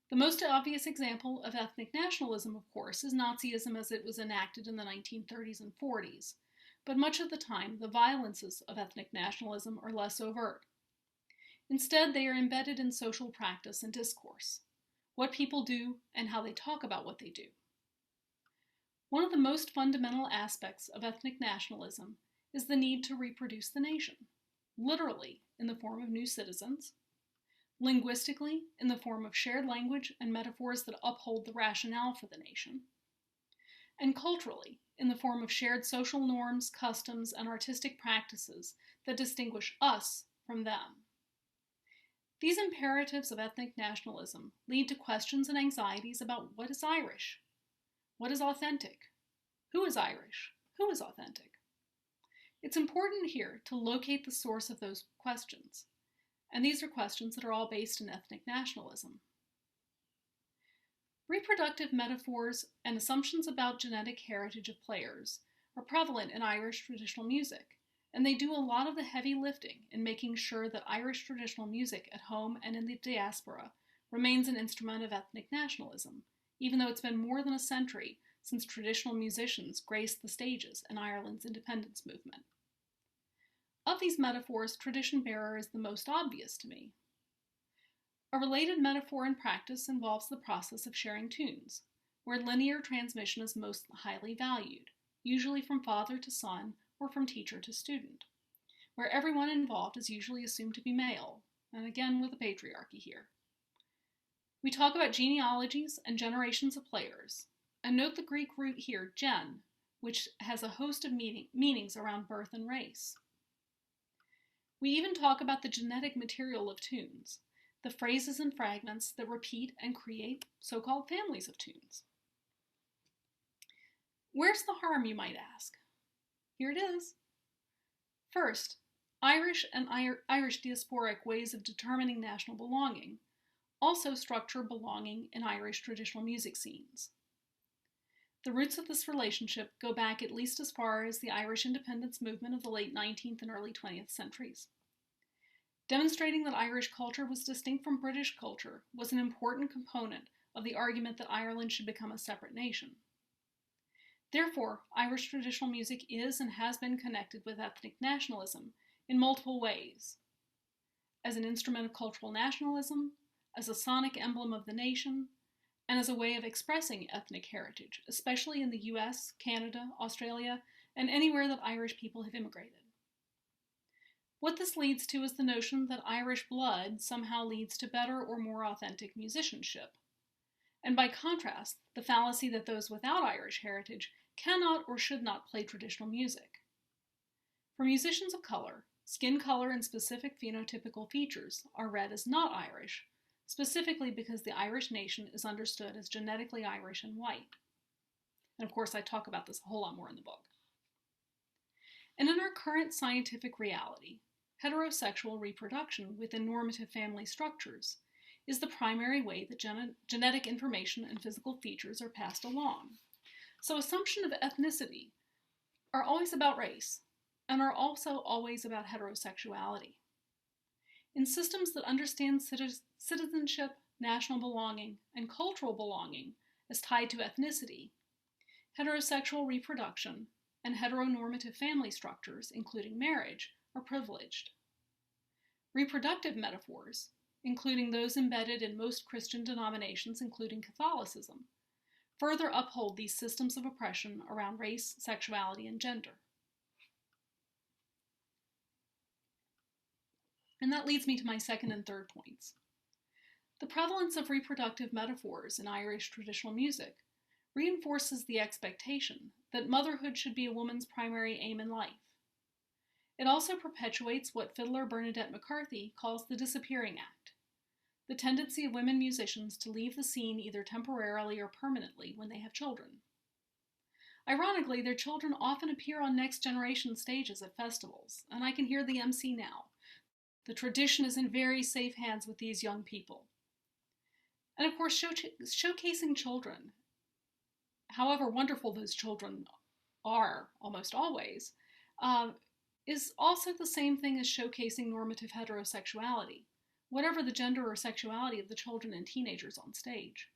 The most obvious example of ethnic nationalism, of course, is Nazism as it was enacted in the 1930s and 40s, but much of the time the violences of ethnic nationalism are less overt. Instead, they are embedded in social practice and discourse, what people do and how they talk about what they do. One of the most fundamental aspects of ethnic nationalism is the need to reproduce the nation, literally in the form of new citizens, linguistically in the form of shared language and metaphors that uphold the rationale for the nation, and culturally in the form of shared social norms, customs, and artistic practices that distinguish us from them. These imperatives of ethnic nationalism lead to questions and anxieties about what is Irish, what is authentic, who is Irish, who is authentic. It's important here to locate the source of those questions, and these are questions that are all based in ethnic nationalism. Reproductive metaphors and assumptions about genetic heritage of players are prevalent in Irish traditional music, and they do a lot of the heavy lifting in making sure that Irish traditional music at home and in the diaspora remains an instrument of ethnic nationalism, even though it's been more than a century since traditional musicians graced the stages in Ireland's independence movement. Of these metaphors, tradition bearer is the most obvious to me. A related metaphor in practice involves the process of sharing tunes, where linear transmission is most highly valued, usually from father to son or from teacher to student, where everyone involved is usually assumed to be male, and again with the patriarchy here. We talk about genealogies and generations of players, and note the Greek root here, gen, which has a host of meanings around birth and race. We even talk about the genetic material of tunes, the phrases and fragments that repeat and create so-called families of tunes. Where's the harm, you might ask? Here it is. First, Irish and Irish diasporic ways of determining national belonging also structure belonging in Irish traditional music scenes. The roots of this relationship go back at least as far as the Irish independence movement of the late 19th and early 20th centuries. Demonstrating that Irish culture was distinct from British culture was an important component of the argument that Ireland should become a separate nation. Therefore, Irish traditional music is and has been connected with ethnic nationalism in multiple ways: as an instrument of cultural nationalism, as a sonic emblem of the nation, and as a way of expressing ethnic heritage, especially in the US, Canada, Australia, and anywhere that Irish people have immigrated. What this leads to is the notion that Irish blood somehow leads to better or more authentic musicianship, and by contrast, the fallacy that those without Irish heritage cannot or should not play traditional music. For musicians of color, skin color and specific phenotypical features are read as not Irish, specifically because the Irish nation is understood as genetically Irish and white. And of course, I talk about this a whole lot more in the book. And in our current scientific reality, heterosexual reproduction within normative family structures is the primary way that genetic information and physical features are passed along. So assumptions of ethnicity are always about race and are also always about heterosexuality. In systems that understand citizenship, national belonging, and cultural belonging as tied to ethnicity, heterosexual reproduction and heteronormative family structures, including marriage, are privileged. Reproductive metaphors, including those embedded in most Christian denominations, including Catholicism, further uphold these systems of oppression around race, sexuality, and gender. And that leads me to my second and third points. The prevalence of reproductive metaphors in Irish traditional music reinforces the expectation that motherhood should be a woman's primary aim in life. It also perpetuates what fiddler Bernadette McCarthy calls the disappearing act, the tendency of women musicians to leave the scene either temporarily or permanently when they have children. Ironically, their children often appear on next generation stages at festivals, and I can hear the MC now. The tradition is in very safe hands with these young people. And of course, showcasing children, however wonderful those children are almost always, is also the same thing as showcasing normative heterosexuality, whatever the gender or sexuality of the children and teenagers on stage.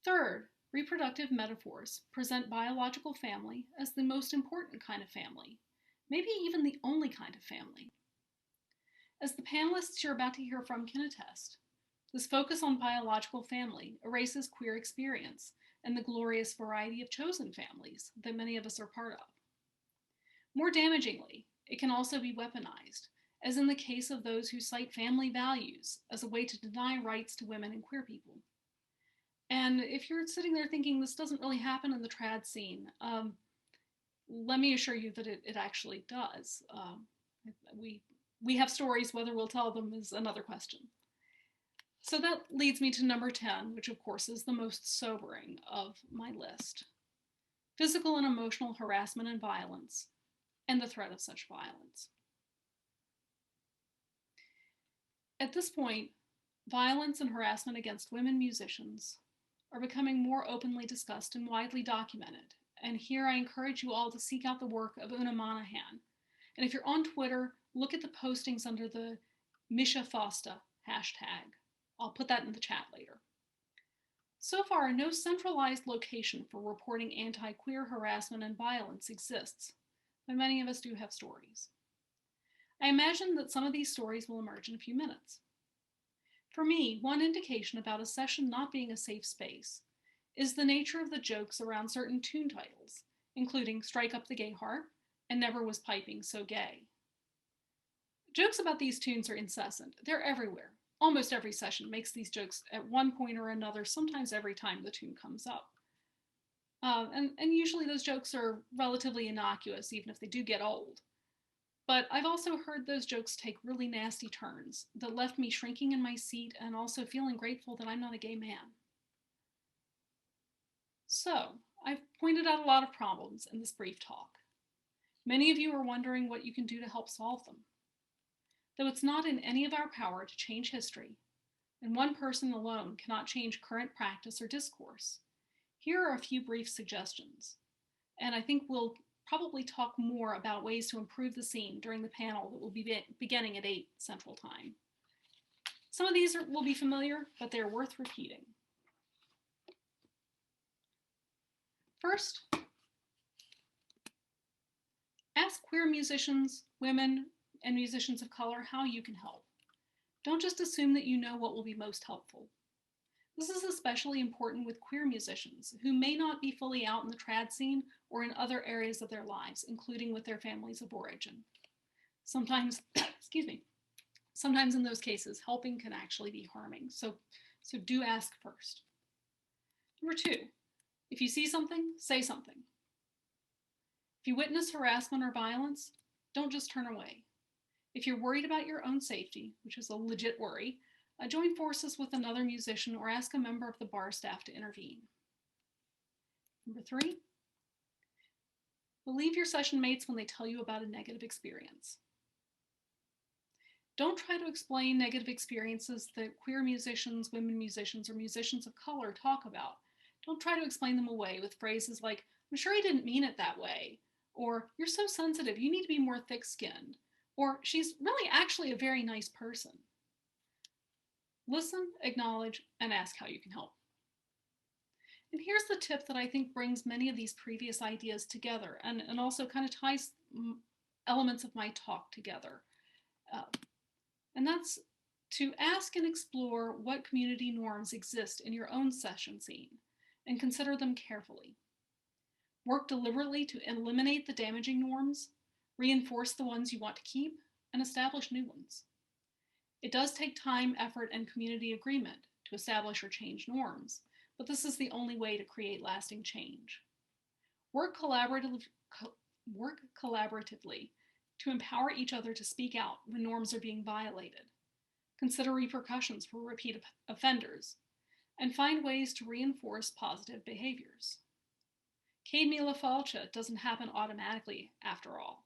Third, reproductive metaphors present biological family as the most important kind of family, maybe even the only kind of family. As the panelists you're about to hear from can attest, this focus on biological family erases queer experience and the glorious variety of chosen families that many of us are part of. More damagingly, it can also be weaponized, as in the case of those who cite family values as a way to deny rights to women and queer people. And if you're sitting there thinking this doesn't really happen in the trad scene, let me assure you that it actually does. We have stories, whether we'll tell them is another question. So that leads me to number 10, which of course is the most sobering of my list. Physical and emotional harassment and violence, and the threat of such violence. At this point, violence and harassment against women musicians are becoming more openly discussed and widely documented. And here I encourage you all to seek out the work of Una Monahan. And if you're on Twitter, look at the postings under the Misha Fosta hashtag. I'll put that in the chat later. So far, no centralized location for reporting anti-queer harassment and violence exists, but many of us do have stories. I imagine that some of these stories will emerge in a few minutes. For me, one indication about a session not being a safe space is the nature of the jokes around certain tune titles, including Strike Up the Gay Heart and Never Was Piping So Gay. Jokes about these tunes are incessant. They're everywhere. Almost every session makes these jokes at one point or another, sometimes every time the tune comes up. And usually those jokes are relatively innocuous, even if they do get old. But I've also heard those jokes take really nasty turns that left me shrinking in my seat and also feeling grateful that I'm not a gay man. So, I've pointed out a lot of problems in this brief talk. Many of you are wondering what you can do to help solve them. Though it's not in any of our power to change history, and one person alone cannot change current practice or discourse, here are a few brief suggestions. And I think we'll probably talk more about ways to improve the scene during the panel that will be beginning at 8 Central Time. Some of these will be familiar, but they're worth repeating. First, ask queer musicians, women, and musicians of color how you can help. Don't just assume that you know what will be most helpful. This is especially important with queer musicians who may not be fully out in the trad scene or in other areas of their lives, including with their families of origin. Sometimes, sometimes in those cases, helping can actually be harming. So do ask first. Number 2, if you see something, say something. If you witness harassment or violence, don't just turn away. If you're worried about your own safety, which is a legit worry, join forces with another musician or ask a member of the bar staff to intervene. Number 3, believe your session mates when they tell you about a negative experience. Don't try to explain negative experiences that queer musicians, women musicians, or musicians of color talk about. Don't try to explain them away with phrases like, I'm sure he didn't mean it that way, or you're so sensitive, you need to be more thick-skinned, or she's really actually a very nice person. Listen, acknowledge, and ask how you can help. And here's the tip that I think brings many of these previous ideas together and also kind of ties elements of my talk together. And that's to ask and explore what community norms exist in your own session scene and consider them carefully. Work deliberately to eliminate the damaging norms, reinforce the ones you want to keep, and establish new ones. It does take time, effort, and community agreement to establish or change norms, but this is the only way to create lasting change. Work collaboratively to empower each other to speak out when norms are being violated. Consider repercussions for repeat offenders, and find ways to reinforce positive behaviors. Céad Míle Fáilte doesn't happen automatically, after all.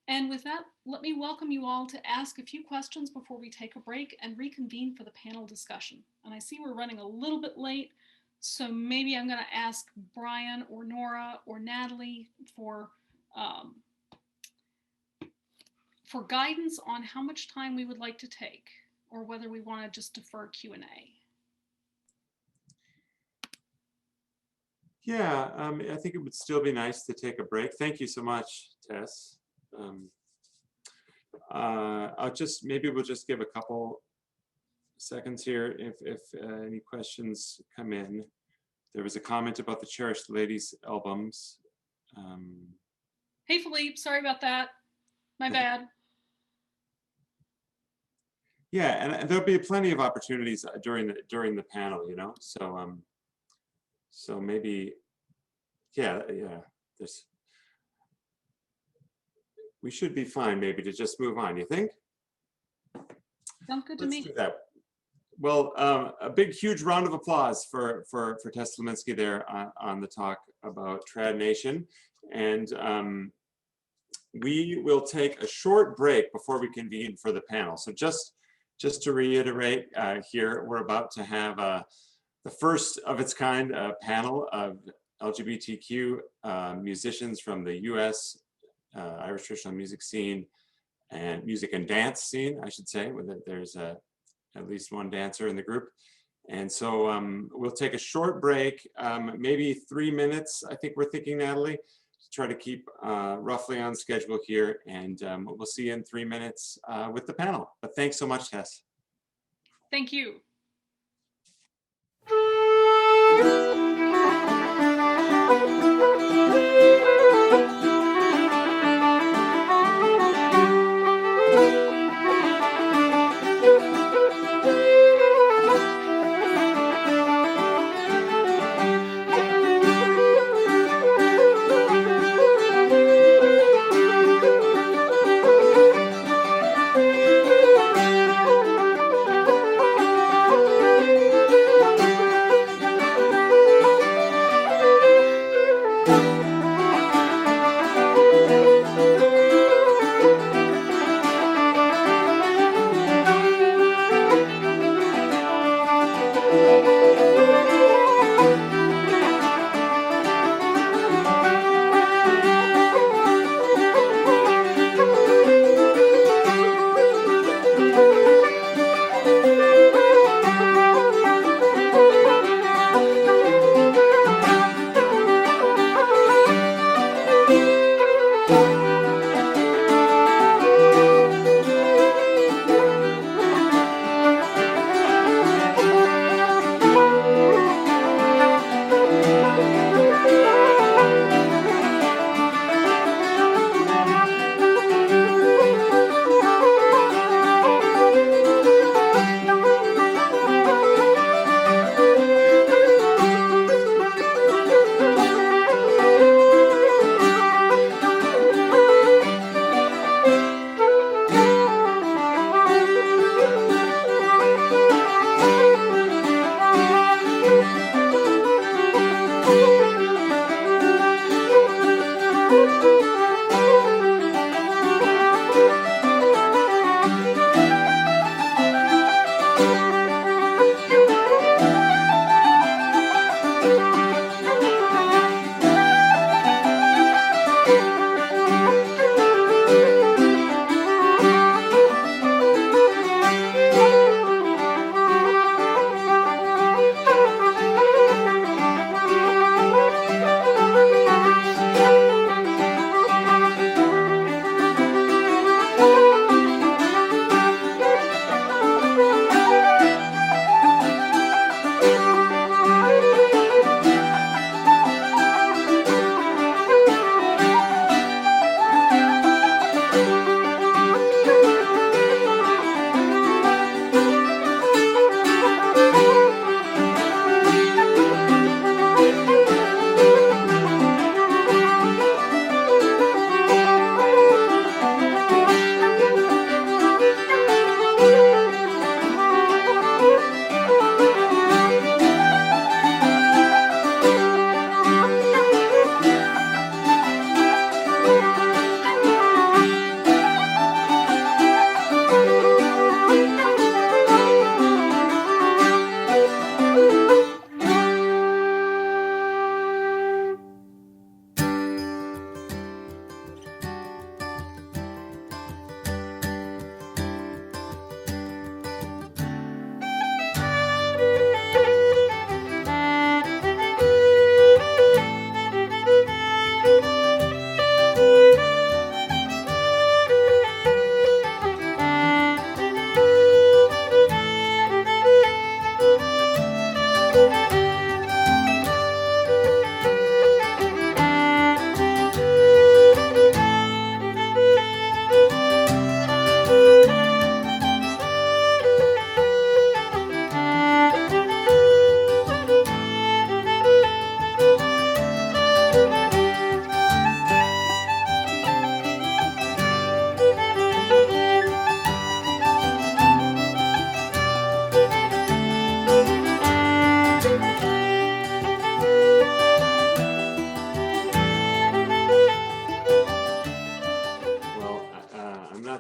And with that, let me welcome you all to ask a few questions before we take a break and reconvene for the panel discussion. And I see we're running a little bit late, so maybe I'm going to ask Brian or Nora or Natalie for guidance on how much time we would like to take, or whether we want to just defer Q&A. Yeah, I think it would still be nice to take a break. Thank you so much, Tess. Maybe we'll just give a couple seconds here if any questions come in. There was a comment about the Cherished Ladies albums. Hey, Philippe, sorry about that. My bad. Yeah, and there'll be plenty of opportunities during the panel, you know. So maybe, yeah. We should be fine, maybe, to just move on. You think? Sounds good to me. Let's do that. Well, a big, huge round of applause for Tess Sliminski there on the talk about Trad Nation, and we will take a short break before we convene for the panel. So just to reiterate, here we're about to have the first of its kind panel of LGBTQ musicians from the U.S. Irish traditional music scene and music and dance scene, I should say. There's at least one dancer in the group. And so we'll take a short break, maybe 3 minutes, I think we're thinking, Natalie, to try to keep roughly on schedule here. And we'll see you in 3 minutes with the panel. But thanks so much, Tess. Thank you.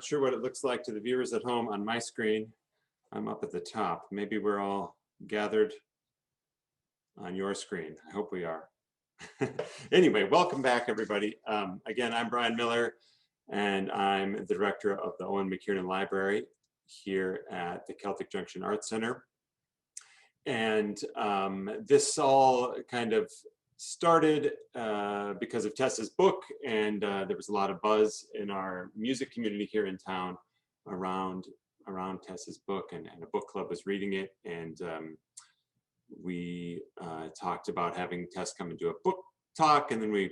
not sure what it looks like to the viewers at home. On my screen, I'm up at the top. Maybe we're all gathered on your screen. I hope we are. Anyway, welcome back, everybody. Again, I'm Brian Miller, and I'm the director of the Owen McKiernan Library here at the Celtic Junction Arts Center. And this all kind of started because of Tess's book, and there was a lot of buzz in our music community here in town around Tess's book, and a book club was reading it, and we talked about having Tess come and do a book talk, and then we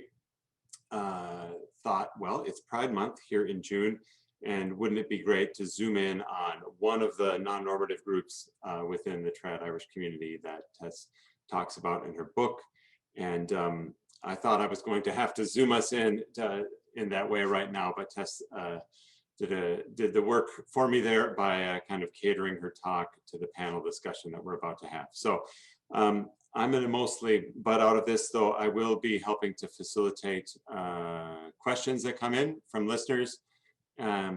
thought, well, it's Pride Month here in June, and wouldn't it be great to zoom in on one of the non-normative groups within the trad Irish community that Tess talks about in her book. And I thought I was going to have to zoom us in that way right now, but Tess did the work for me there by kind of catering her talk to the panel discussion that we're about to have. So I'm going to mostly butt out of this, though I will be helping to facilitate questions that come in from listeners.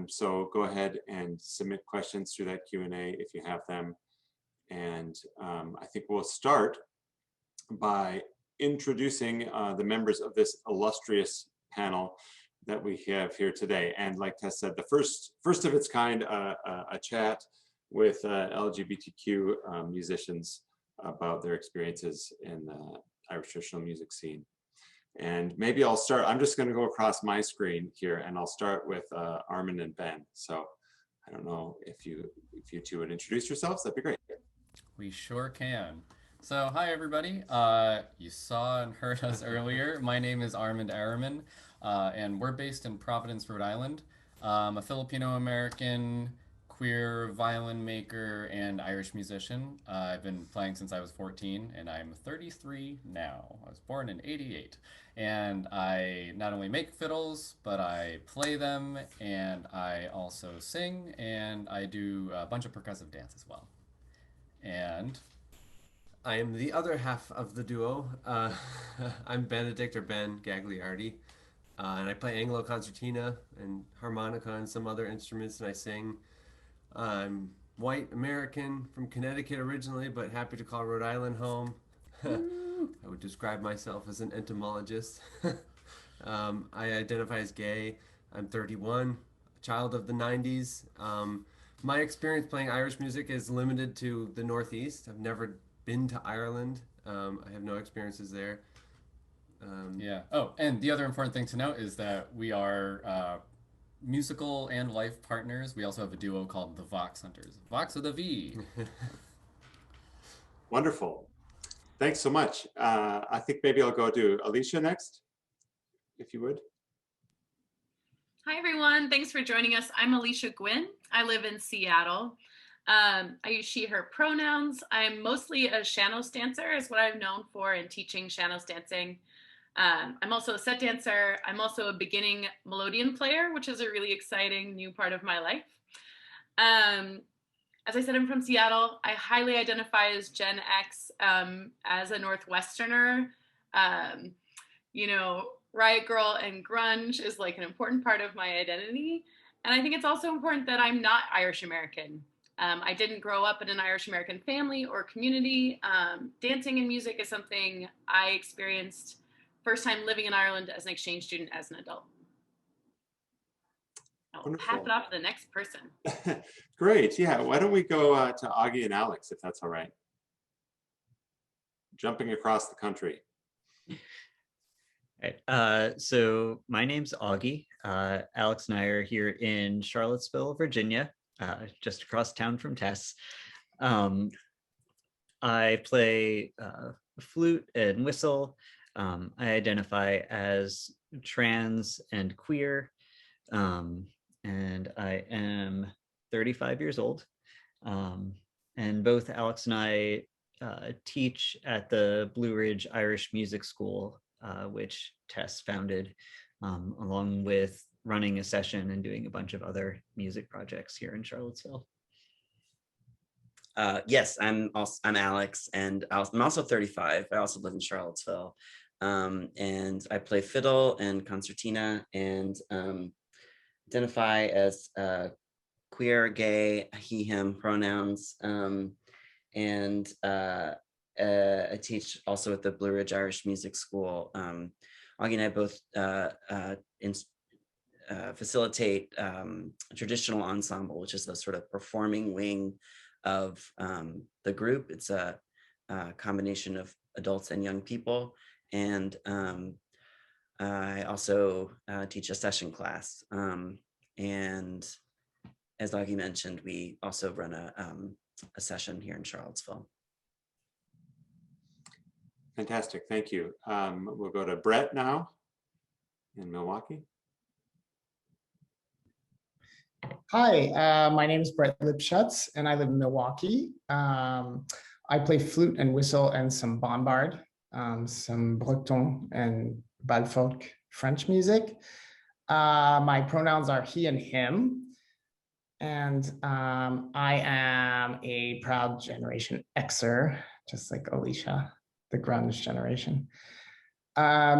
So go ahead and submit questions through that Q&A if you have them. And I think we'll start by introducing the members of this illustrious panel that we have here today. And like Tess said, the first of its kind, a chat with LGBTQ musicians about their experiences in the Irish traditional music scene. And maybe I'll start, I'm just going to go across my screen here, and I'll start with Armand and Ben. So I don't know if you two would introduce yourselves, that'd be great. We sure can. So hi everybody, you saw and heard us earlier. My name is Armand Aromin, and we're based in Providence, Rhode Island. I'm a Filipino-American queer violin maker and Irish musician. I've been playing since I was 14, and I'm 33 now. I was born in '88, and I not only make fiddles, but I play them, and I also sing, and I do a bunch of percussive dance as well. And I am the other half of the duo. I'm Benedict, or Ben Gagliardi, and I play Anglo concertina and harmonica and some other instruments, and I sing. I'm white American from Connecticut originally, but happy to call Rhode Island home. I would describe myself as an entomologist. I identify as gay. I'm 31, a child of the 90s. My experience playing Irish music is limited to the Northeast. I've never been to Ireland. I have no experiences there. Yeah. Oh, and the other important thing to note is that we are musical and life partners. We also have a duo called the Vox Hunters. Vox with a V. Wonderful. Thanks so much. I think maybe I'll go to Alicia next, if you would. Hi, everyone. Thanks for joining us. I'm Alicia Gwynne. I live in Seattle. I use she, her pronouns. I'm mostly a Shanos dancer is what I'm known for in teaching Shanos dancing. I'm also a set dancer. I'm also a beginning melodeon player, which is a really exciting new part of my life. As I said, I'm from Seattle. I highly identify as Gen X, as a Northwesterner. You know, Riot Girl and grunge is like an important part of my identity. And I think it's also important that I'm not Irish American. I didn't grow up in an Irish American family or community. Dancing and music is something I experienced first time living in Ireland as an exchange student as an adult. I'll pass it off to the next person. Great, yeah, why don't we go to Augie and Alex, if that's all right. Jumping across the country. All right, so my name's Augie. Alex and I are here in Charlottesville, Virginia, just across town from Tess. I play flute and whistle. I identify as trans and queer, and I am 35 years old. And both Alex and I teach at the Blue Ridge Irish Music School, which Tess founded, along with running a session and doing a bunch of other music projects here in Charlottesville. Yes, I'm Alex, and I'm also 35. I also live in Charlottesville, and I play fiddle and concertina, and identify as queer, gay, he, him pronouns, and I teach also at the Blue Ridge Irish Music School. Augie and I both facilitate traditional ensemble, which is the sort of performing wing of the group. It's a combination of adults and young people. And I also teach a session class. And as Augie mentioned, we also run a session here in Charlottesville. Fantastic, thank you. We'll go to Brett now in Milwaukee. Hi, my name is Brett Lipshutz, and I live in Milwaukee. I play flute and whistle and some bombard, some breton and balfolk French music. My pronouns are he and him, and I am a proud Generation Xer, just like Alicia, the grunge generation. I've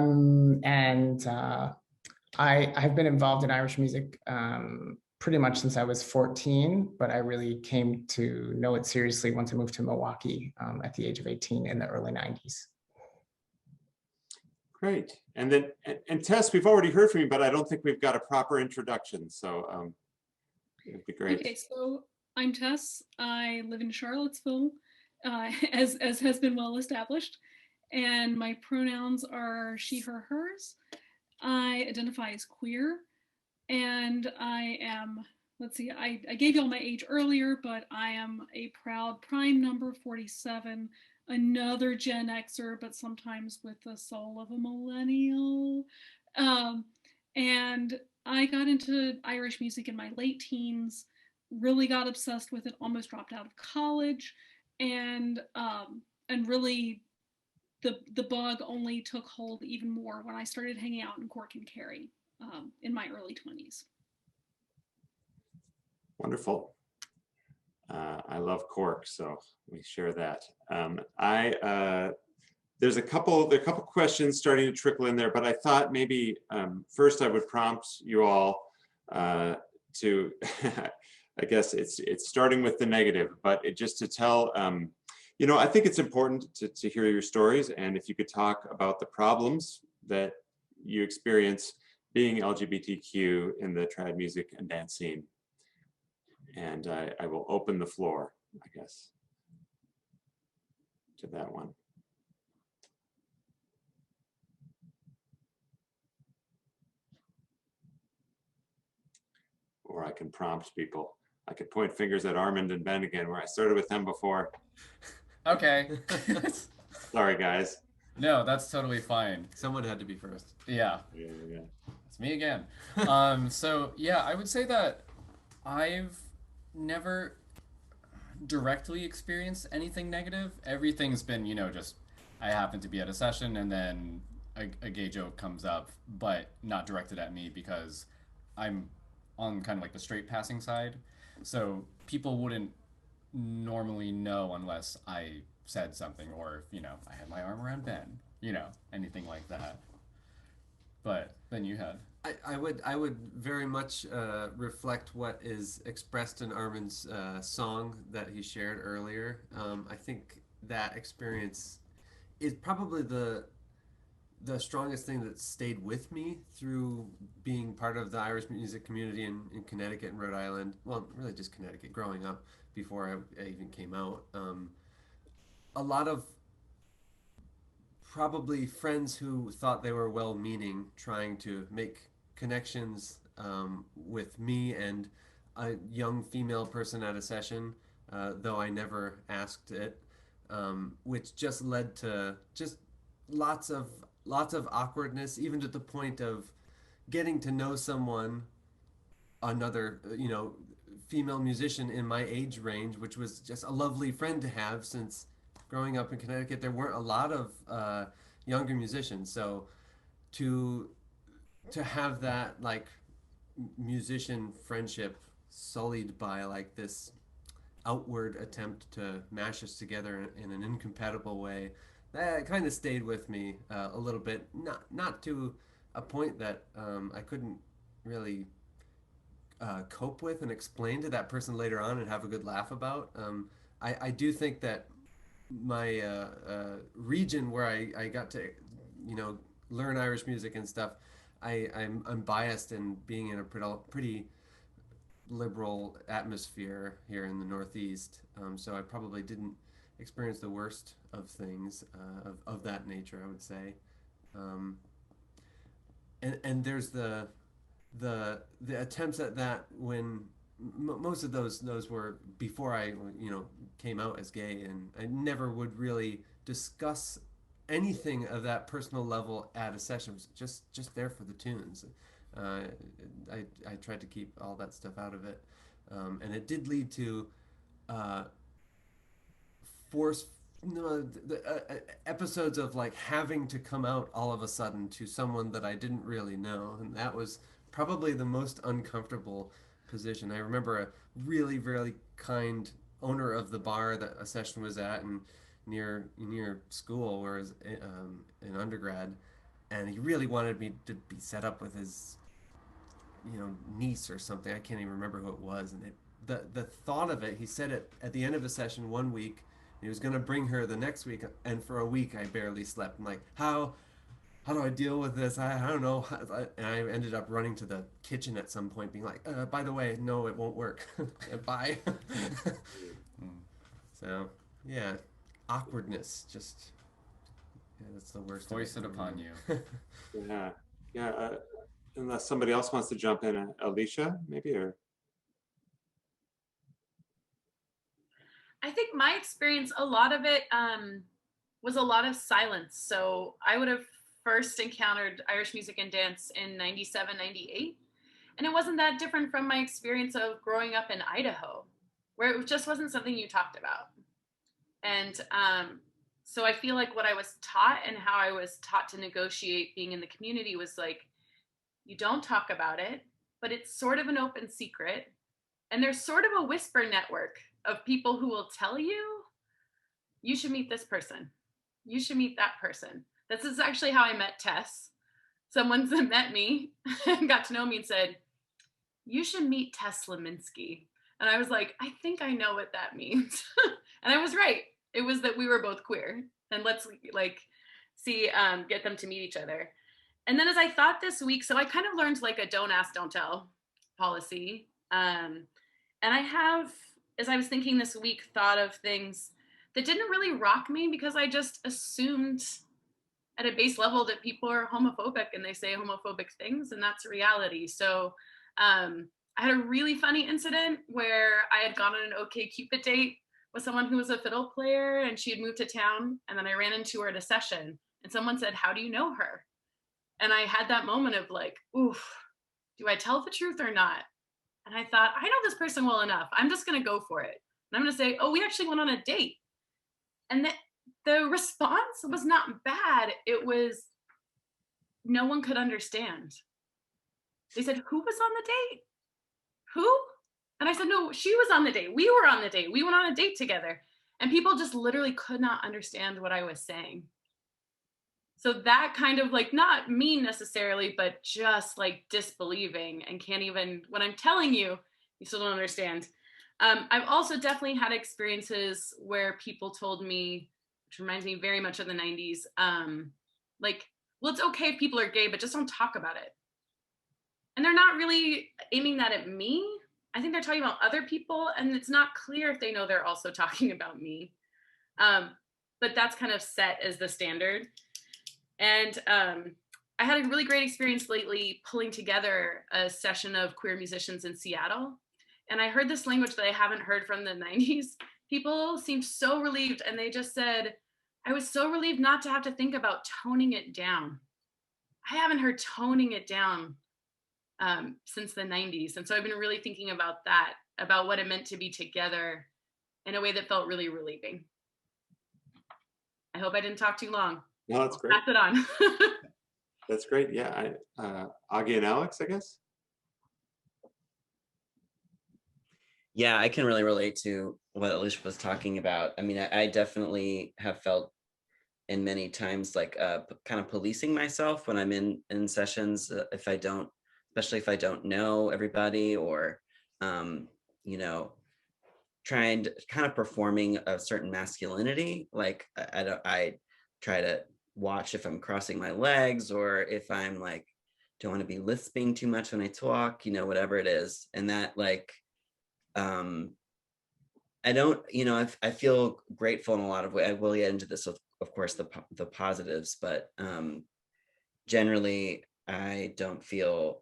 been involved in Irish music pretty much since I was 14, but I really came to know it seriously once I moved to Milwaukee at the age of 18 in the early 90s. Great. And then, and Tess, we've already heard from you, but I don't think we've got a proper introduction. So it'd be great. Okay, so I'm Tess. I live in Charlottesville, as has been well established. And my pronouns are she, her, hers. I identify as queer. And I am, let's see, I gave y'all my age earlier, but I am a proud prime number 47, another Gen Xer, but sometimes with the soul of a millennial. And I got into Irish music in my late teens, really got obsessed with it, almost dropped out of college, and really the bug only took hold even more when I started hanging out in Cork and Kerry. In my early 20s. Wonderful. I love Cork, so we share that. There's a couple questions starting to trickle in there, but I thought maybe first I would prompt you all to, I guess it's starting with the negative, but just to tell, you know, I think it's important to hear your stories, and if you could talk about the problems that you experience being LGBTQ in the trad music and dance scene. And I will open the floor, I guess, to that one. Or I can prompt people. I could point fingers at Armand and Ben again, where I started with them before. Okay. Sorry, guys. No, that's totally fine. Someone had to be first. Yeah. Yeah. It's me again. So yeah, I would say that I've never directly experienced anything negative. Everything's been, you know, just I happen to be at a session and then a gay joke comes up, but not directed at me because I'm on kind of like the straight passing side. So people wouldn't normally know unless I said something, or if, you know, I had my arm around Ben, you know, anything like that. But then you had. I would very much reflect what is expressed in Armand's song that he shared earlier. I think that experience is probably the strongest thing that stayed with me through being part of the Irish music community in Connecticut and Rhode Island. Well, really just Connecticut growing up before I even came out. A lot of probably friends who thought they were well-meaning, trying to make connections with me and a young female person at a session, though I never asked it, which just led to just lots of awkwardness, even to the point of getting to know someone, another, you know, female musician in my age range, which was just a lovely friend to have, since growing up in Connecticut, there weren't a lot of younger musicians. So to have that like musician friendship sullied by like this outward attempt to mash us together in an incompatible way, that kind of stayed with me a little bit. Not to a point that I couldn't really cope with and explain to that person later on and have a good laugh about. I do think that my region where I got to, learn Irish music and stuff, I'm biased in being in a pretty liberal atmosphere here in the Northeast. So I probably didn't experience the worst of things of that nature, I would say. And there's the attempts at that when most of those were before I came out as gay, and I never would really discuss anything of that personal level at a session. It was just there for the tunes. I tried to keep all that stuff out of it, and it did lead to episodes of like having to come out all of a sudden to someone that I didn't really know, and that was probably the most uncomfortable position. I remember a really, really kind owner of the bar that a session was at, and near school where I was in undergrad, and he really wanted me to be set up with his niece or something. I can't even remember who it was, and the thought of it, he said it at the end of a session one week, and he was going to bring her the next week, and for a week I barely slept. I'm like, how do I deal with this? I don't know. And I ended up running to the kitchen at some point being like, by the way, no, it won't work. Bye. So yeah, awkwardness, just that's the worst. Foisted upon you. Yeah. Unless somebody else wants to jump in, Alicia, maybe, or. I think my experience, a lot of it was a lot of silence. So I would have first encountered Irish music and dance in 97, 98. And it wasn't that different from my experience of growing up in Idaho, where it just wasn't something you talked about. And so I feel like what I was taught and how I was taught to negotiate being in the community was like, you don't talk about it, but it's sort of an open secret. And there's sort of a whisper network of people who will tell you, you should meet this person. You should meet that person. This is actually how I met Tess. Someone met me and got to know me and said, you should meet Tes Slominski. And I was like, I think I know what that means. And I was right. It was that we were both queer, and let's see, get them to meet each other. And then as I thought this week, so I kind of learned like a don't ask, don't tell policy. And I have, as I was thinking this week, thought of things that didn't really rock me because I just assumed at a base level that people are homophobic and they say homophobic things, and that's reality. So I had a really funny incident where I had gone on an OkCupid date with someone who was a fiddle player, and she had moved to town, and then I ran into her at a session, and someone said, how do you know her? And I had that moment of like, oof, do I tell the truth or not? And I thought, I know this person well enough. I'm just going to go for it. And I'm going to say, oh, we actually went on a date. And the response was not bad. It was, no one could understand. They said, who was on the date? Who? And I said, no, she was on the date. We were on the date. We went on a date together. And people just literally could not understand what I was saying. So that kind of like, not mean necessarily, but just like disbelieving and can't even, when I'm telling you, you still don't understand. I've also definitely had experiences where people told me, which reminds me very much of the 90s, like, well, it's okay if people are gay, but just don't talk about it. And they're not really aiming that at me. I think they're talking about other people, and it's not clear if they know they're also talking about me. But that's kind of set as the standard. And I had a really great experience lately pulling together a session of queer musicians in Seattle. And I heard this language that I haven't heard from the 90s. People seemed so relieved, and they just said, I was so relieved not to have to think about toning it down. I haven't heard toning it down since the 90s. And so I've been really thinking about that, about what it meant to be together in a way that felt really relieving. I hope I didn't talk too long. No, that's great. Pass it on. That's great. Yeah. Augie and Alex, I guess. Yeah, I can really relate to what Alicia was talking about. I mean, I definitely have felt in many times like kind of policing myself when I'm in sessions if I don't especially if I don't know everybody, or, you know, trying to kind of performing a certain masculinity. Like I try to watch if I'm crossing my legs, or if I'm like, don't want to be lisping too much when I talk, you know, whatever it is. And that like, I don't, you know, I feel grateful in a lot of ways. I will get into this, of course, the positives, but generally, I don't feel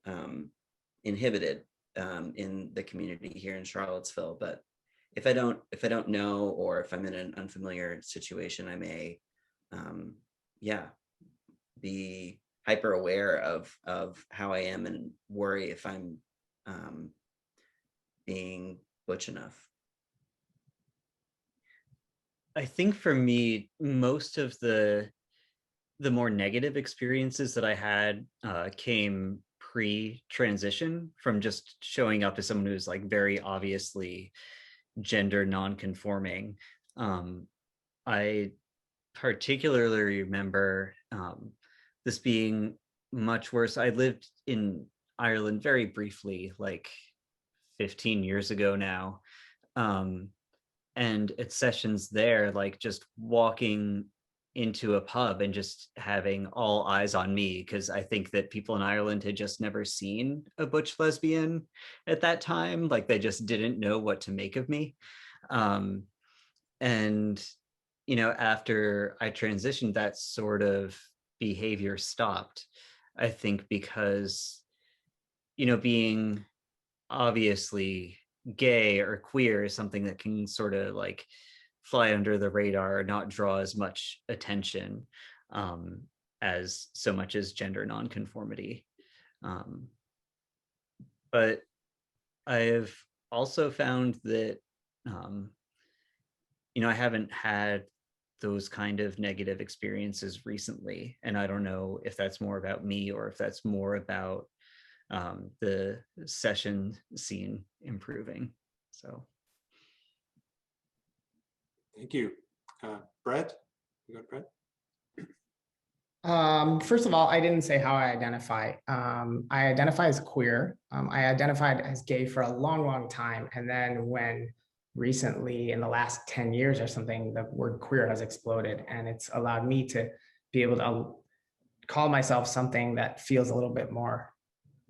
inhibited in the community here in Charlottesville. But if I don't know, or if I'm in an unfamiliar situation, I may, yeah, be hyper aware of how I am, and worry if I'm being butch enough. I think for me, most of the more negative experiences that I had came pre-transition, from just showing up as someone who's like very obviously gender non-conforming. I particularly remember this being much worse. I lived in Ireland very briefly, like 15 years ago now. And at sessions there, like just walking into a pub and just having all eyes on me, because I think that people in Ireland had just never seen a butch lesbian at that time. Like they just didn't know what to make of me. And, you know, after I transitioned, that sort of behavior stopped, I think, because, you know, being obviously gay or queer is something that can sort of like fly under the radar or not draw as much attention as so much as gender nonconformity. But I've also found that, you know, I haven't had those kind of negative experiences recently. And I don't know if that's more about me or if that's more about the session scene improving. So. Thank you. Brett, you got Brett? First of all, I didn't say how I identify. I identify as queer. I identified as gay for a long, long time. And then when recently, in the last 10 years or something, the word queer has exploded, and it's allowed me to be able to call myself something that feels a little bit more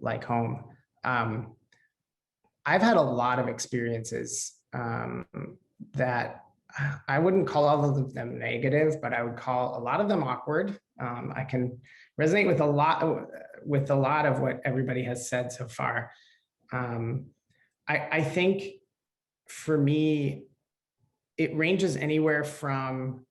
like home. I've had a lot of experiences that I wouldn't call all of them negative, but I would call a lot of them awkward. I can resonate with a lot of what everybody has said so far. I think for me, it ranges anywhere from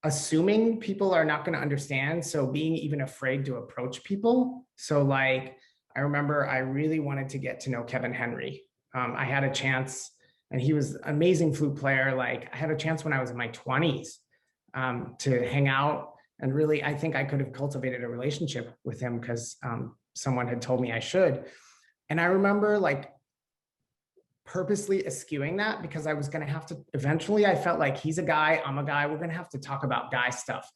assuming people are not going to understand, so being even afraid to approach people. So like, I remember I really wanted to get to know Kevin Henry. I had a chance, and he was an amazing flute player. Like, I had a chance when I was in my 20s to hang out, and really, I think I could have cultivated a relationship with him because someone had told me I should. And I remember like purposely eschewing that, because I was going to have to, eventually I felt like he's a guy, I'm a guy, we're going to have to talk about guy stuff.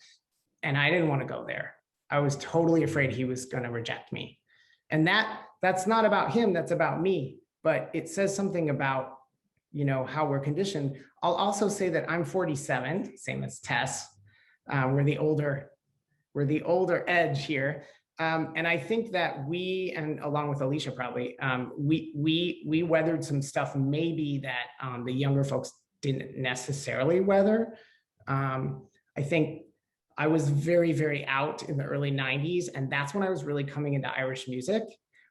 And I didn't want to go there. I was totally afraid he was going to reject me. And that's not about him, that's about me. But it says something about, you know, how we're conditioned. I'll also say that I'm 47, same as Tess. We're the older edge here. And I think that we, and along with Alicia probably, we weathered some stuff maybe that the younger folks didn't necessarily weather. I think I was very, very out in the early 90s, and that's when I was really coming into Irish music.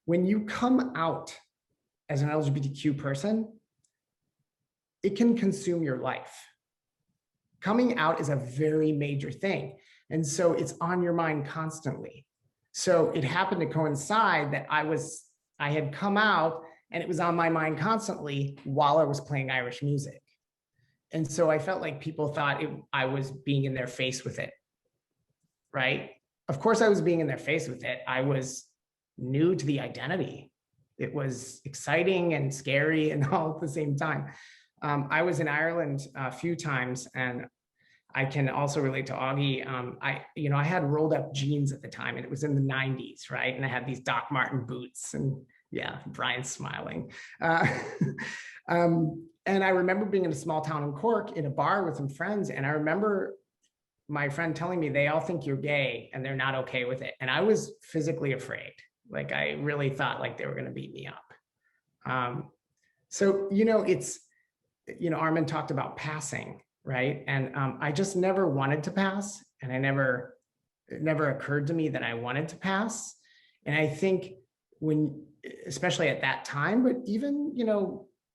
When you come out as an LGBTQ person, it can consume your life. Coming out is a very major thing. And so it's on your mind constantly. So it happened to coincide that I had come out and it was on my mind constantly while I was playing Irish music. And so I felt like people thought I was being in their face with it, right? Of course I was being in their face with it. I was new to the identity. It was exciting and scary and all at the same time. I was in Ireland a few times, and I can also relate to Augie. I had rolled up jeans at the time, and it was in the 90s, right? And I had these Doc Marten boots, and yeah, Brian's smiling. And I remember being in a small town in Cork in a bar with some friends, and I remember my friend telling me they all think you're gay and they're not okay with it. And I was physically afraid. Like, I really thought like they were going to beat me up. So, Armand talked about passing, right? And I just never wanted to pass. And it never occurred to me that I wanted to pass. And I think especially at that time, but even,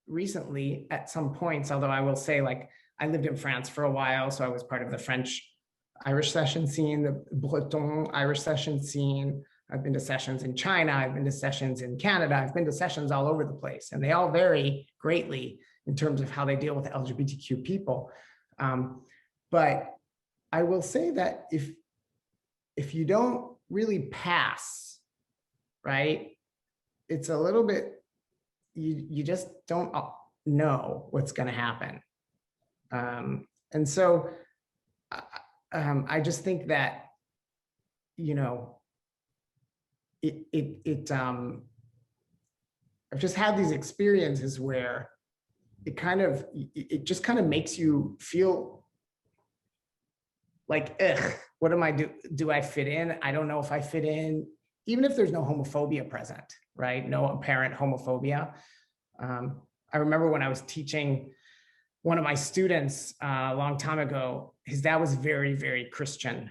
recently at some points, although I will say, like, I lived in France for a while, so I was part of the French Irish session scene, the Breton Irish session scene. I've been to sessions in China, I've been to sessions in Canada, I've been to sessions all over the place, and they all vary greatly in terms of how they deal with LGBTQ people. But I will say that if you don't really pass, right, it's a little bit, you just don't know what's going to happen. And so I just think that, I've just had these experiences where it just kind of makes you feel like, ugh, what am I do I fit in? I don't know if I fit in, even if there's no homophobia present, right? No apparent homophobia. I remember when I was teaching one of my students a long time ago, his dad was very, very Christian.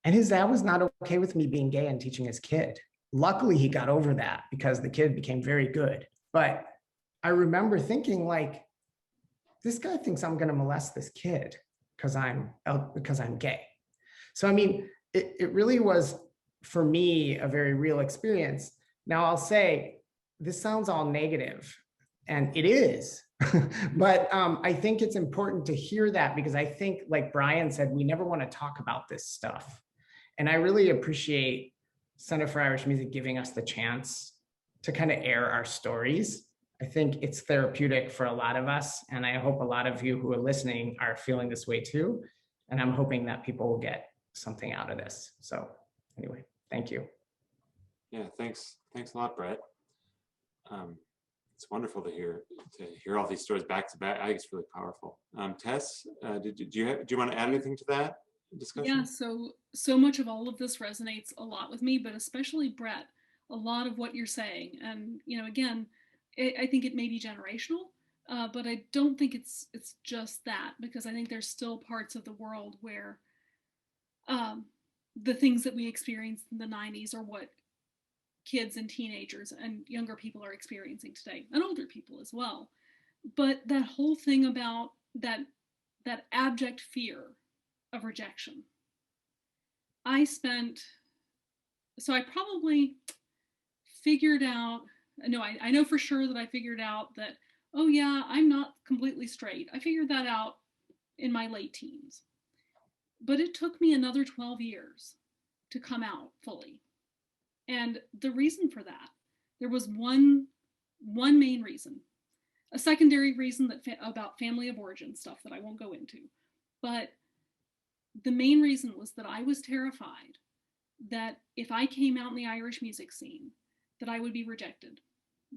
And his dad was not okay with me being gay and teaching his kid. Luckily, he got over that because the kid became very good. But I remember thinking, like, this guy thinks I'm going to molest this kid because I'm gay. So, I mean, it really was, for me, a very real experience. Now, I'll say, this sounds all negative, and it is. But I think it's important to hear that, because I think, like Brian said, we never want to talk about this stuff. And I really appreciate Center for Irish Music giving us the chance to kind of air our stories. I think it's therapeutic for a lot of us, and I hope a lot of you who are listening are feeling this way too. And I'm hoping that people will get something out of this. So anyway, thank you. Yeah, thanks a lot, Brett. It's wonderful to hear all these stories back to back. I think it's really powerful. Tess, do you want to add anything to that discussion? Yeah, so much of all of this resonates a lot with me, but especially Brett, a lot of what you're saying. And, again, I think it may be generational, but I don't think it's just that, because I think there's still parts of the world where the things that we experienced in the 90s are what kids and teenagers and younger people are experiencing today, and older people as well. But that whole thing about that abject fear of rejection. I probably figured out, I know for sure that I figured out that, oh yeah, I'm not completely straight. I figured that out in my late teens. But it took me another 12 years to come out fully. And the reason for that, there was one main reason, a secondary reason about family of origin stuff that I won't go into. But the main reason was that I was terrified that if I came out in the Irish music scene, that I would be rejected,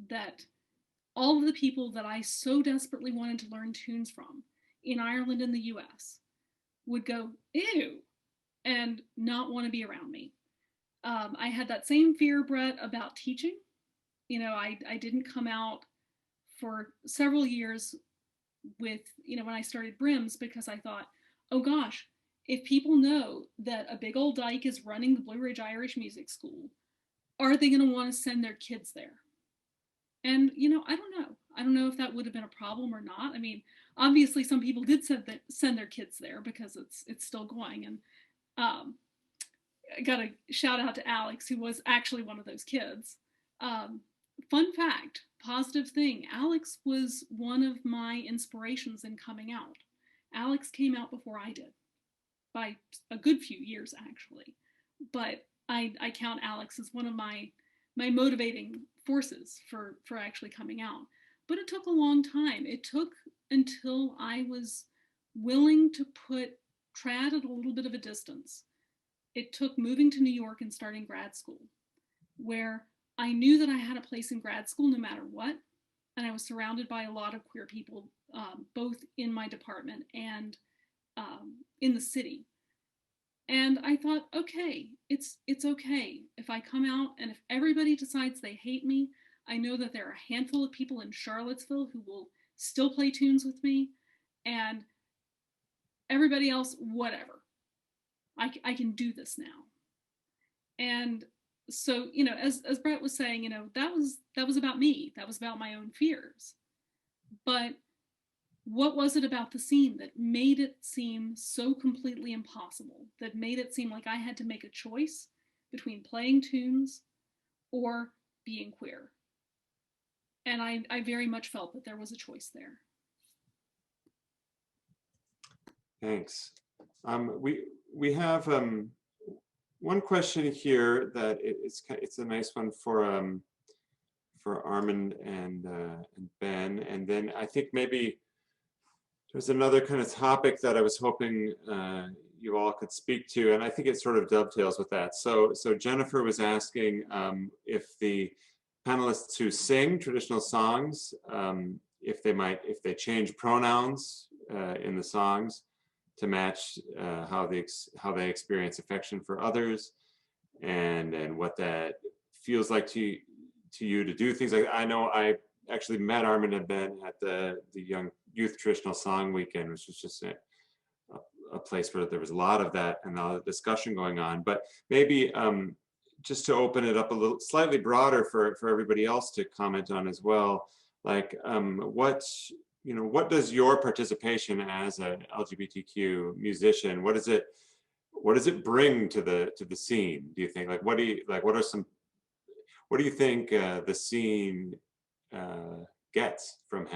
that all of the people that I so desperately wanted to learn tunes from in Ireland and the US would go, ew, and not want to be around me. I had that same fear, Brett, about teaching. I didn't come out for several years with, when I started Brims, because I thought, oh gosh, if people know that a big old dyke is running the Blue Ridge Irish Music School, are they going to want to send their kids there? And, I don't know. I don't know if that would have been a problem or not. I mean, obviously some people did send their kids there because it's still going. And I got a shout out to Alex, who was actually one of those kids. Fun fact, positive thing, Alex was one of my inspirations in coming out. Alex came out before I did, by a good few years actually. But I count Alex as one of my motivating forces for actually coming out. But it took a long time. It took until I was willing to put trad at a little bit of a distance. It took moving to New York and starting grad school, where I knew that I had a place in grad school no matter what. And I was surrounded by a lot of queer people, both in my department and in the city. And I thought, okay, it's okay if I come out, and if everybody decides they hate me, I know that there are a handful of people in Charlottesville who will still play tunes with me, and everybody else, whatever. I can do this now. And so, you know, as Brett was saying, you know, that was about me. That was about my own fears. But what was it about the scene that made it seem so completely impossible, that made it seem like I had to make a choice between playing tunes or being queer? And I very much felt that there was a choice there. Thanks. We have one question here that it's a nice one for Armand and Ben, and then I think maybe there's another kind of topic that I was hoping you all could speak to, and I think it sort of dovetails with that. So Jennifer was asking if the panelists who sing traditional songs, if they change pronouns in the songs to match how they experience affection for others, and what that feels like to you to do things like that. I know I actually met Armand and Ben at the Young Youth Traditional Song Weekend, which was just a place where there was a lot of that and a lot of discussion going on. But maybe just to open it up a little slightly broader for everybody else to comment on as well, like what does your participation as an LGBTQ musician, what does it bring to the scene, do you think? Like what do you think the scene gets from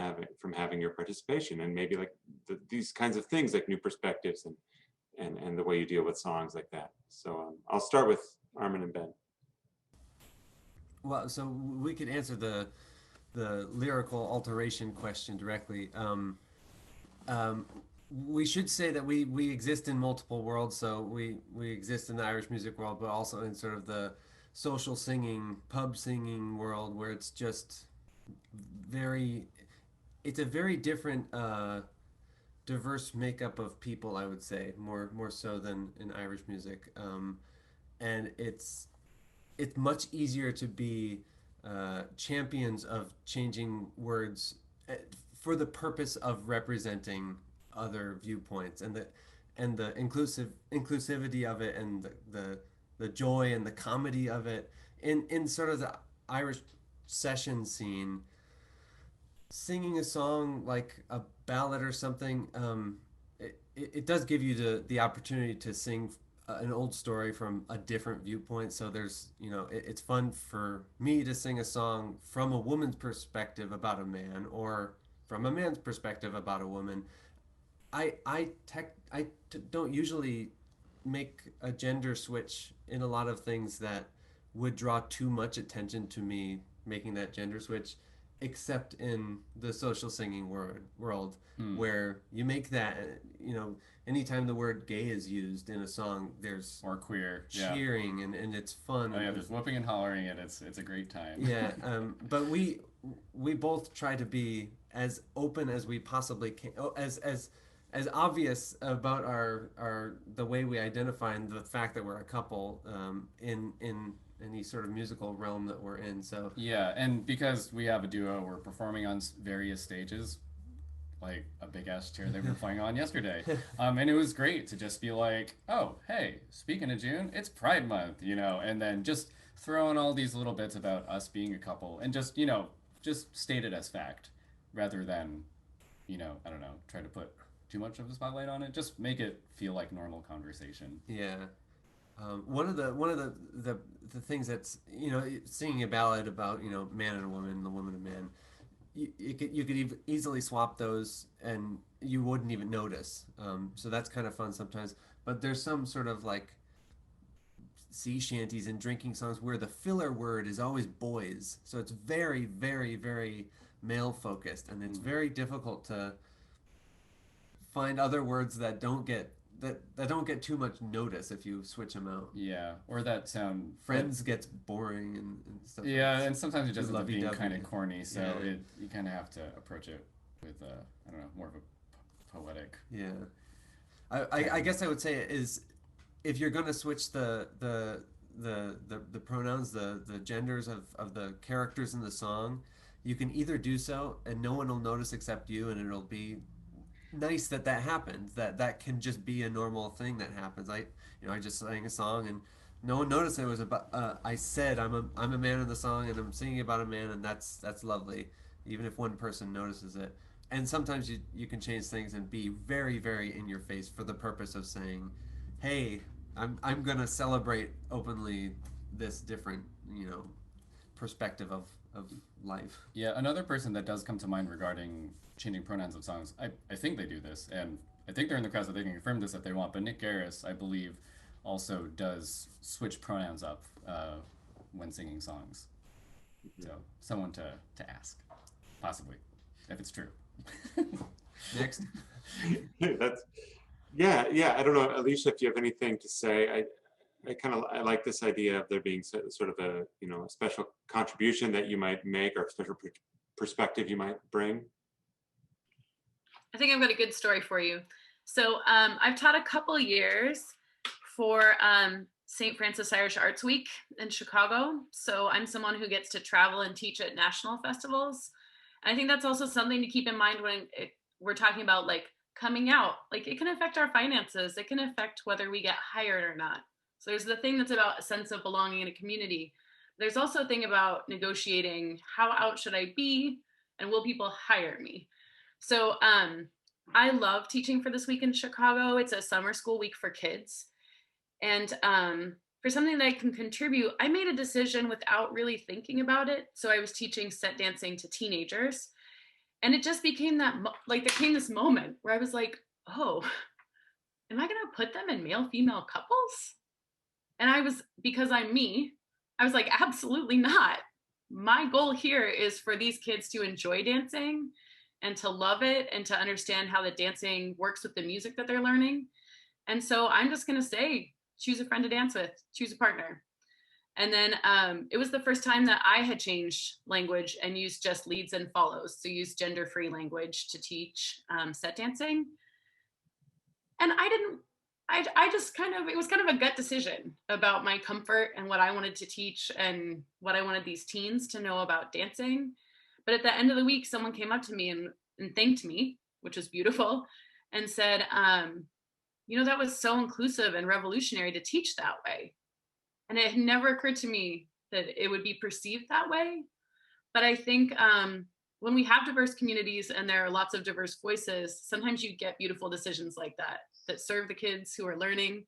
having your participation, and maybe like these kinds of things like new perspectives and the way you deal with songs like that? So I'll start with Armand and Ben. Well, so we could answer the lyrical alteration question directly. We should say that we exist in multiple worlds. So we exist in the Irish music world, but also in sort of the social singing, pub singing world, where it's just it's a very different diverse makeup of people, I would say, more so than in Irish music. And it's much easier to be champions of changing words for the purpose of representing other viewpoints, and the inclusivity of it, and the joy and the comedy of it in sort of the Irish session scene. Singing a song like a ballad or something, it does give you the opportunity to sing an old story from a different viewpoint. So there's, it's fun for me to sing a song from a woman's perspective about a man, or from a man's perspective about a woman. I don't usually make a gender switch in a lot of things that would draw too much attention to me making that gender switch, except in the social singing world, where you make that, anytime the word gay is used in a song, there's or queer cheering, and it's fun. Oh yeah, there's whooping and hollering, and it's a great time. Yeah, but we both try to be as open as we possibly can, as obvious about the way we identify and the fact that we're a couple in any sort of musical realm that we're in. So yeah, and because we have a duo, we're performing on various stages, like a big ass chair they were playing on yesterday, and it was great to just be like, oh hey, speaking of June, it's Pride Month, and then just throw in all these little bits about us being a couple, and just state it as fact, rather than I don't know, try to put too much of a spotlight on it. Just make it feel like normal conversation. Yeah. One of the things that's, singing a ballad about, man and a woman, the woman and man, you could easily swap those and you wouldn't even notice. So that's kind of fun sometimes. But there's some sort of like sea shanties and drinking songs where the filler word is always boys. So it's very, very, very male focused, and it's very difficult to find other words that don't get too much notice if you switch them out. Yeah, or that sound. Friends gets boring and stuff. Yeah, and sometimes it just ends up being lovey-dovey. kind of corny, so Yeah. you kind of have to approach it with I don't know, more of a poetic. Yeah, I guess I would say is if you're gonna switch the pronouns, the genders of the characters in the song, you can either do so and no one will notice except you, and it'll be nice that happens. That can just be a normal thing that happens. I just sang a song and no one noticed it was about. I said I'm a man in the song and I'm singing about a man, and that's lovely, even if one person notices it. And sometimes you can change things and be very, very in your face for the purpose of saying, hey, I'm gonna celebrate openly this different perspective of life. Yeah, another person that does come to mind regarding changing pronouns of songs, I think they do this, and I think they're in the crowd so they can confirm this if they want, but Nick Garris, I believe, also does switch pronouns up when singing songs. So someone to ask, possibly, if it's true. Next. That's yeah. I don't know, Alicia, if you have anything to say. I like this idea of there being sort of a a special contribution that you might make or a special perspective you might bring. I think I've got a good story for you. So I've taught a couple years for St. Francis Irish Arts Week in Chicago. So I'm someone who gets to travel and teach at national festivals. And I think that's also something to keep in mind when we're talking about like coming out. Like it can affect our finances. It can affect whether we get hired or not. So there's the thing that's about a sense of belonging in a community. There's also a thing about negotiating, how out should I be and will people hire me? So I love teaching for this week in Chicago. It's a summer school week for kids. And for something that I can contribute, I made a decision without really thinking about it. So I was teaching set dancing to teenagers. And it just became there came this moment where I was like, oh, am I gonna put them in male-female couples? And because I'm me, I was like, absolutely not. My goal here is for these kids to enjoy dancing and to love it and to understand how the dancing works with the music that they're learning. And so I'm just gonna say, choose a friend to dance with, choose a partner. And then it was the first time that I had changed language and used just leads and follows. So use gender-free language to teach set dancing. And it was kind of a gut decision about my comfort and what I wanted to teach and what I wanted these teens to know about dancing. But at the end of the week, someone came up to me and thanked me, which was beautiful, and said, that was so inclusive and revolutionary to teach that way. And it had never occurred to me that it would be perceived that way. But I think when we have diverse communities and there are lots of diverse voices, sometimes you get beautiful decisions like that serve the kids who are learning.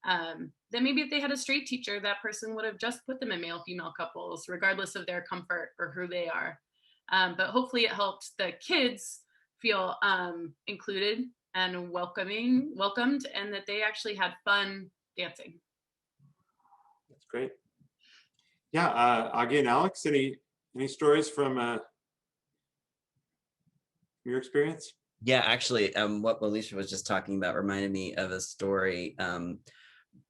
Then maybe if they had a straight teacher, that person would have just put them in male-female couples, regardless of their comfort or who they are. But hopefully it helped the kids feel included and welcomed, and that they actually had fun dancing. That's great. Yeah, Augie and Alex, any stories from your experience? Yeah, actually, what Alicia was just talking about reminded me of a story.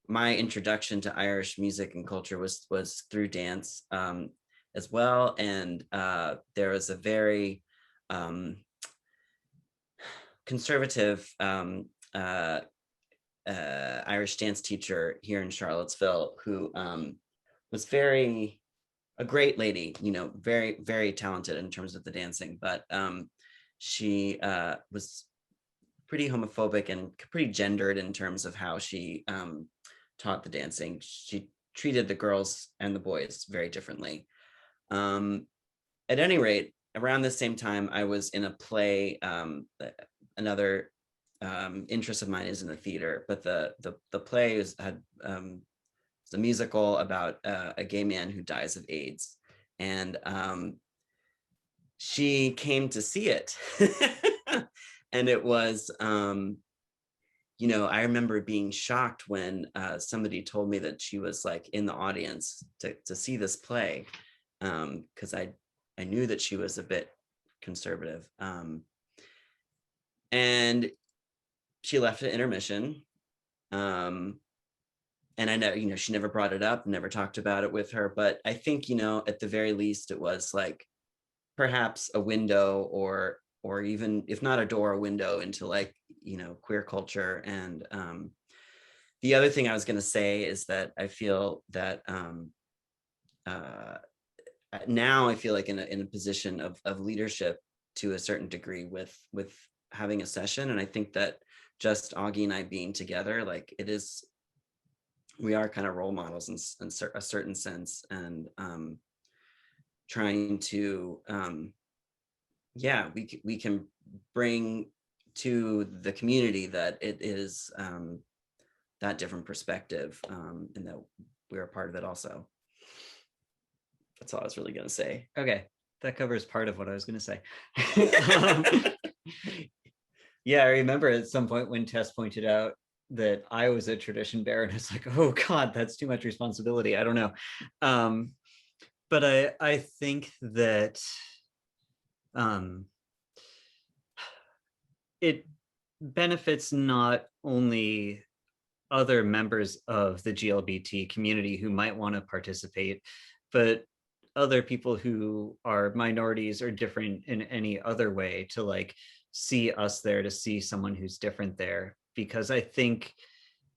My introduction to Irish music and culture was through dance as well. And there was a very conservative Irish dance teacher here in Charlottesville who was a great lady, very, very talented in terms of the dancing, but she was pretty homophobic and pretty gendered in terms of how she taught the dancing. She treated the girls and the boys very differently. At any rate, around the same time, I was in a play. Another interest of mine is in the theater, but the play was a musical about a gay man who dies of AIDS, and she came to see it. And it was, I remember being shocked when somebody told me that she was like in the audience to see this play, because I knew that she was a bit conservative. And she left at intermission. And I know, she never brought it up, never talked about it with her, but I think, at the very least, it was like perhaps a window or even if not a door, a window into like, queer culture. And the other thing I was going to say is that I feel that now I feel like in a position of leadership to a certain degree with having a session. And I think that just Augie and I being together, like we are kind of role models in a certain sense, and trying to, we can bring to the community that it is that different perspective, and that we're a part of it also. That's all I was really going to say. Okay, that covers part of what I was going to say. Yeah, I remember at some point when Tess pointed out that I was a tradition bearer, and it's like, oh God, that's too much responsibility. I don't know. But I think that it benefits not only other members of the GLBT community who might want to participate, but other people who are minorities or different in any other way to like see us there, to see someone who's different there. Because I think,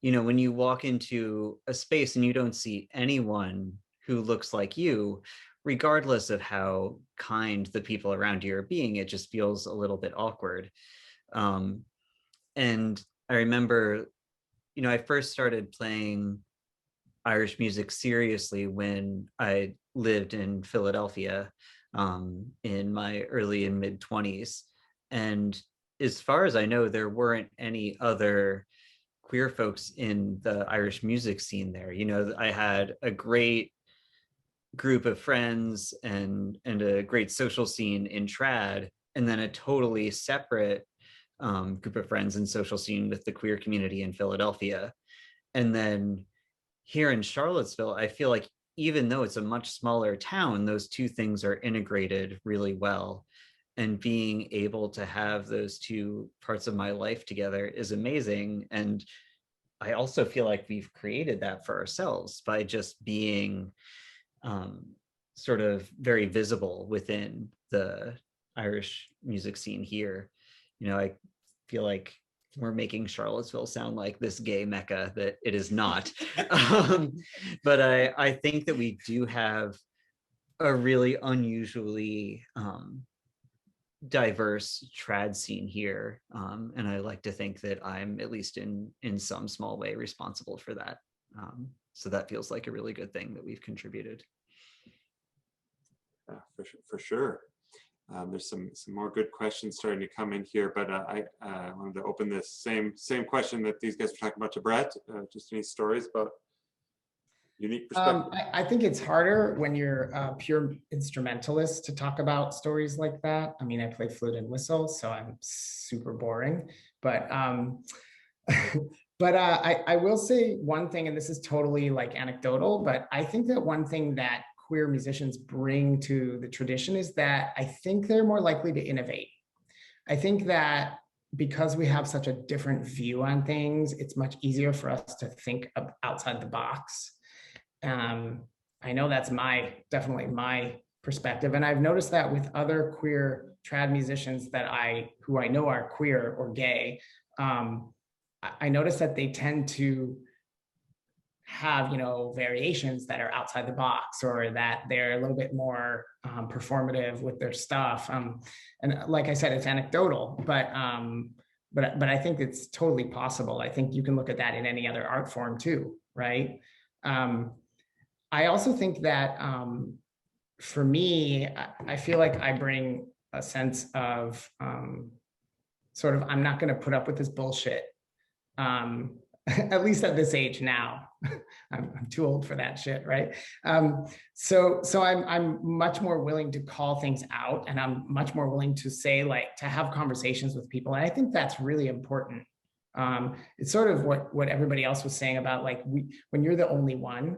when you walk into a space and you don't see anyone who looks like you, regardless of how kind the people around you are being, it just feels a little bit awkward. And I remember, I first started playing Irish music seriously when I lived in Philadelphia in my early and mid 20s. And as far as I know, there weren't any other queer folks in the Irish music scene there. I had a great group of friends and a great social scene in trad, and then a totally separate group of friends and social scene with the queer community in Philadelphia. And then here in Charlottesville, I feel like even though it's a much smaller town, those two things are integrated really well. And being able to have those two parts of my life together is amazing. And I also feel like we've created that for ourselves by just being sort of very visible within the Irish music scene here. I feel like we're making Charlottesville sound like this gay mecca that it is not. But I think that we do have a really unusually diverse trad scene here, and I like to think that I'm at least in some small way responsible for that, so that feels like a really good thing that we've contributed. For sure. There's some more good questions starting to come in here, but I wanted to open this same question that these guys were talking about to Brett. Just any stories about unique perspective? I think it's harder when you're a pure instrumentalist to talk about stories like that. I mean, I play flute and whistle, so I'm super boring. But I will say one thing, and this is totally like anecdotal, but I think that one thing that queer musicians bring to the tradition is that I think they're more likely to innovate. I think that because we have such a different view on things, it's much easier for us to think outside the box. I know that's definitely my perspective. And I've noticed that with other queer trad musicians who I know are queer or gay, I notice that they tend to have, variations that are outside the box, or that they're a little bit more performative with their stuff. And like I said, it's anecdotal, but I think it's totally possible. I think you can look at that in any other art form too, right? I also think that for me, I feel like I bring a sense of sort of, I'm not going to put up with this bullshit, at least at this age now. I'm too old for that shit, right? So I'm much more willing to call things out, and I'm much more willing to say, like, to have conversations with people. And I think that's really important. It's sort of what everybody else was saying about, like, when you're the only one,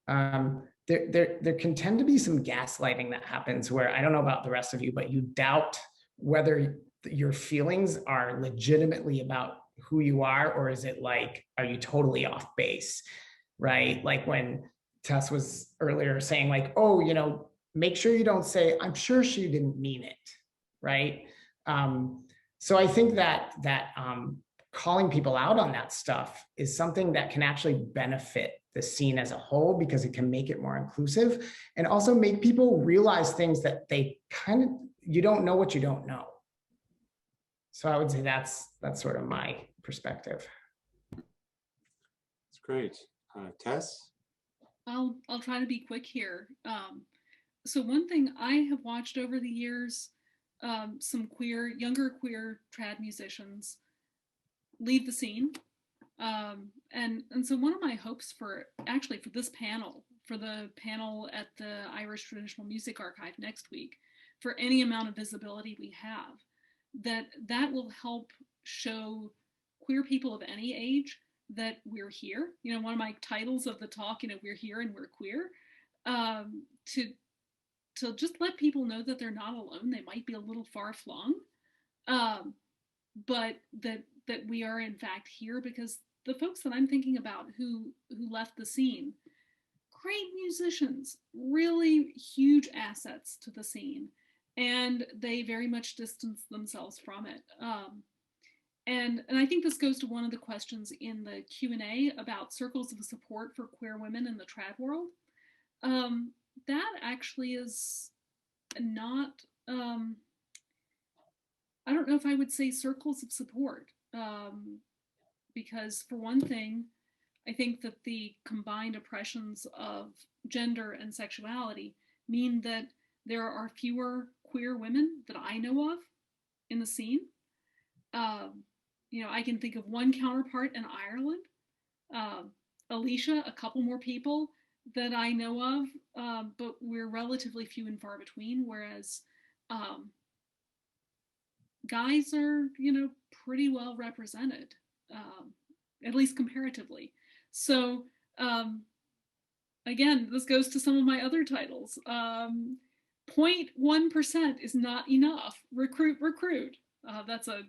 there can tend to be some gaslighting that happens where, I don't know about the rest of you, but you doubt whether your feelings are legitimately about who you are, or is it like, are you totally off base, right? Like when Tess was earlier saying like, oh, you know, make sure you don't say, I'm sure she didn't mean it, right? So I think that calling people out on that stuff is something that can actually benefit the scene as a whole, because it can make it more inclusive and also make people realize things that they kind of, you don't know what you don't know. So I would say that's sort of my perspective. That's great. Tess? I'll try to be quick here. So one thing I have watched over the years, some younger queer trad musicians leave the scene. And so one of my hopes for this panel, for the panel at the Irish Traditional Music Archive next week, for any amount of visibility we have, that will help show queer people of any age that we're here. You know, one of my titles of the talk, you know, we're here and we're queer, to just let people know that they're not alone. They might be a little far flung, but that we are in fact here, because the folks that I'm thinking about who left the scene, great musicians, really huge assets to the scene, and they very much distance themselves from it. And I think this goes to one of the questions in the Q&A about circles of support for queer women in the trad world. That actually is not, I don't know if I would say circles of support, because for one thing, I think that the combined oppressions of gender and sexuality mean that there are fewer queer women that I know of in the scene. You know, I can think of one counterpart in Ireland, Alicia, a couple more people that I know of, but we're relatively few and far between, whereas guys are, you know, pretty well represented, at least comparatively. So again, this goes to some of my other titles. 0.1% is not enough. Recruit, recruit. That's a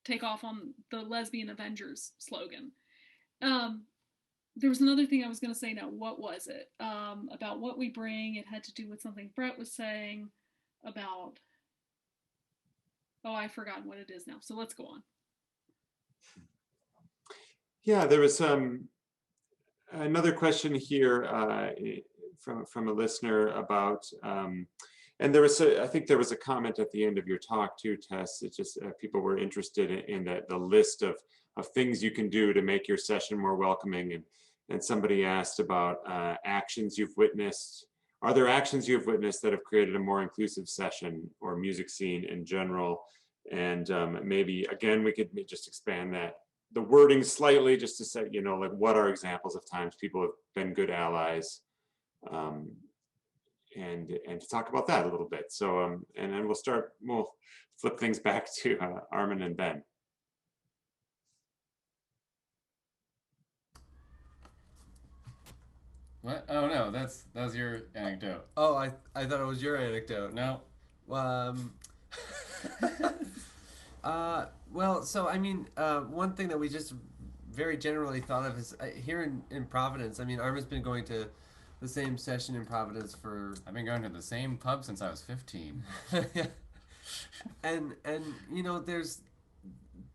takeoff on the Lesbian Avengers slogan. There was another thing I was going to say now. What was it? About what we bring. It had to do with something Brett was saying about, oh, I've forgotten what it is now. So let's go on. Yeah, there was another question here from a listener about, and there was I think there was a comment at the end of your talk too, Tess. It's just people were interested in the list of things you can do to make your session more welcoming, and somebody asked about actions you've witnessed. Are there actions you've witnessed that have created a more inclusive session or music scene in general? And maybe again we could just expand the wording slightly, just to say, you know, like what are examples of times people have been good allies, and to talk about that a little bit. So and then we'll flip things back to Armand and Ben. What? Oh no, that was your anecdote. Oh, I thought it was your anecdote. No. Well, so I mean, one thing that we just very generally thought of is here in Providence. I mean, Armand's been going to the same session in Providence for. I've been going to the same pub since I was 15. and you know, there's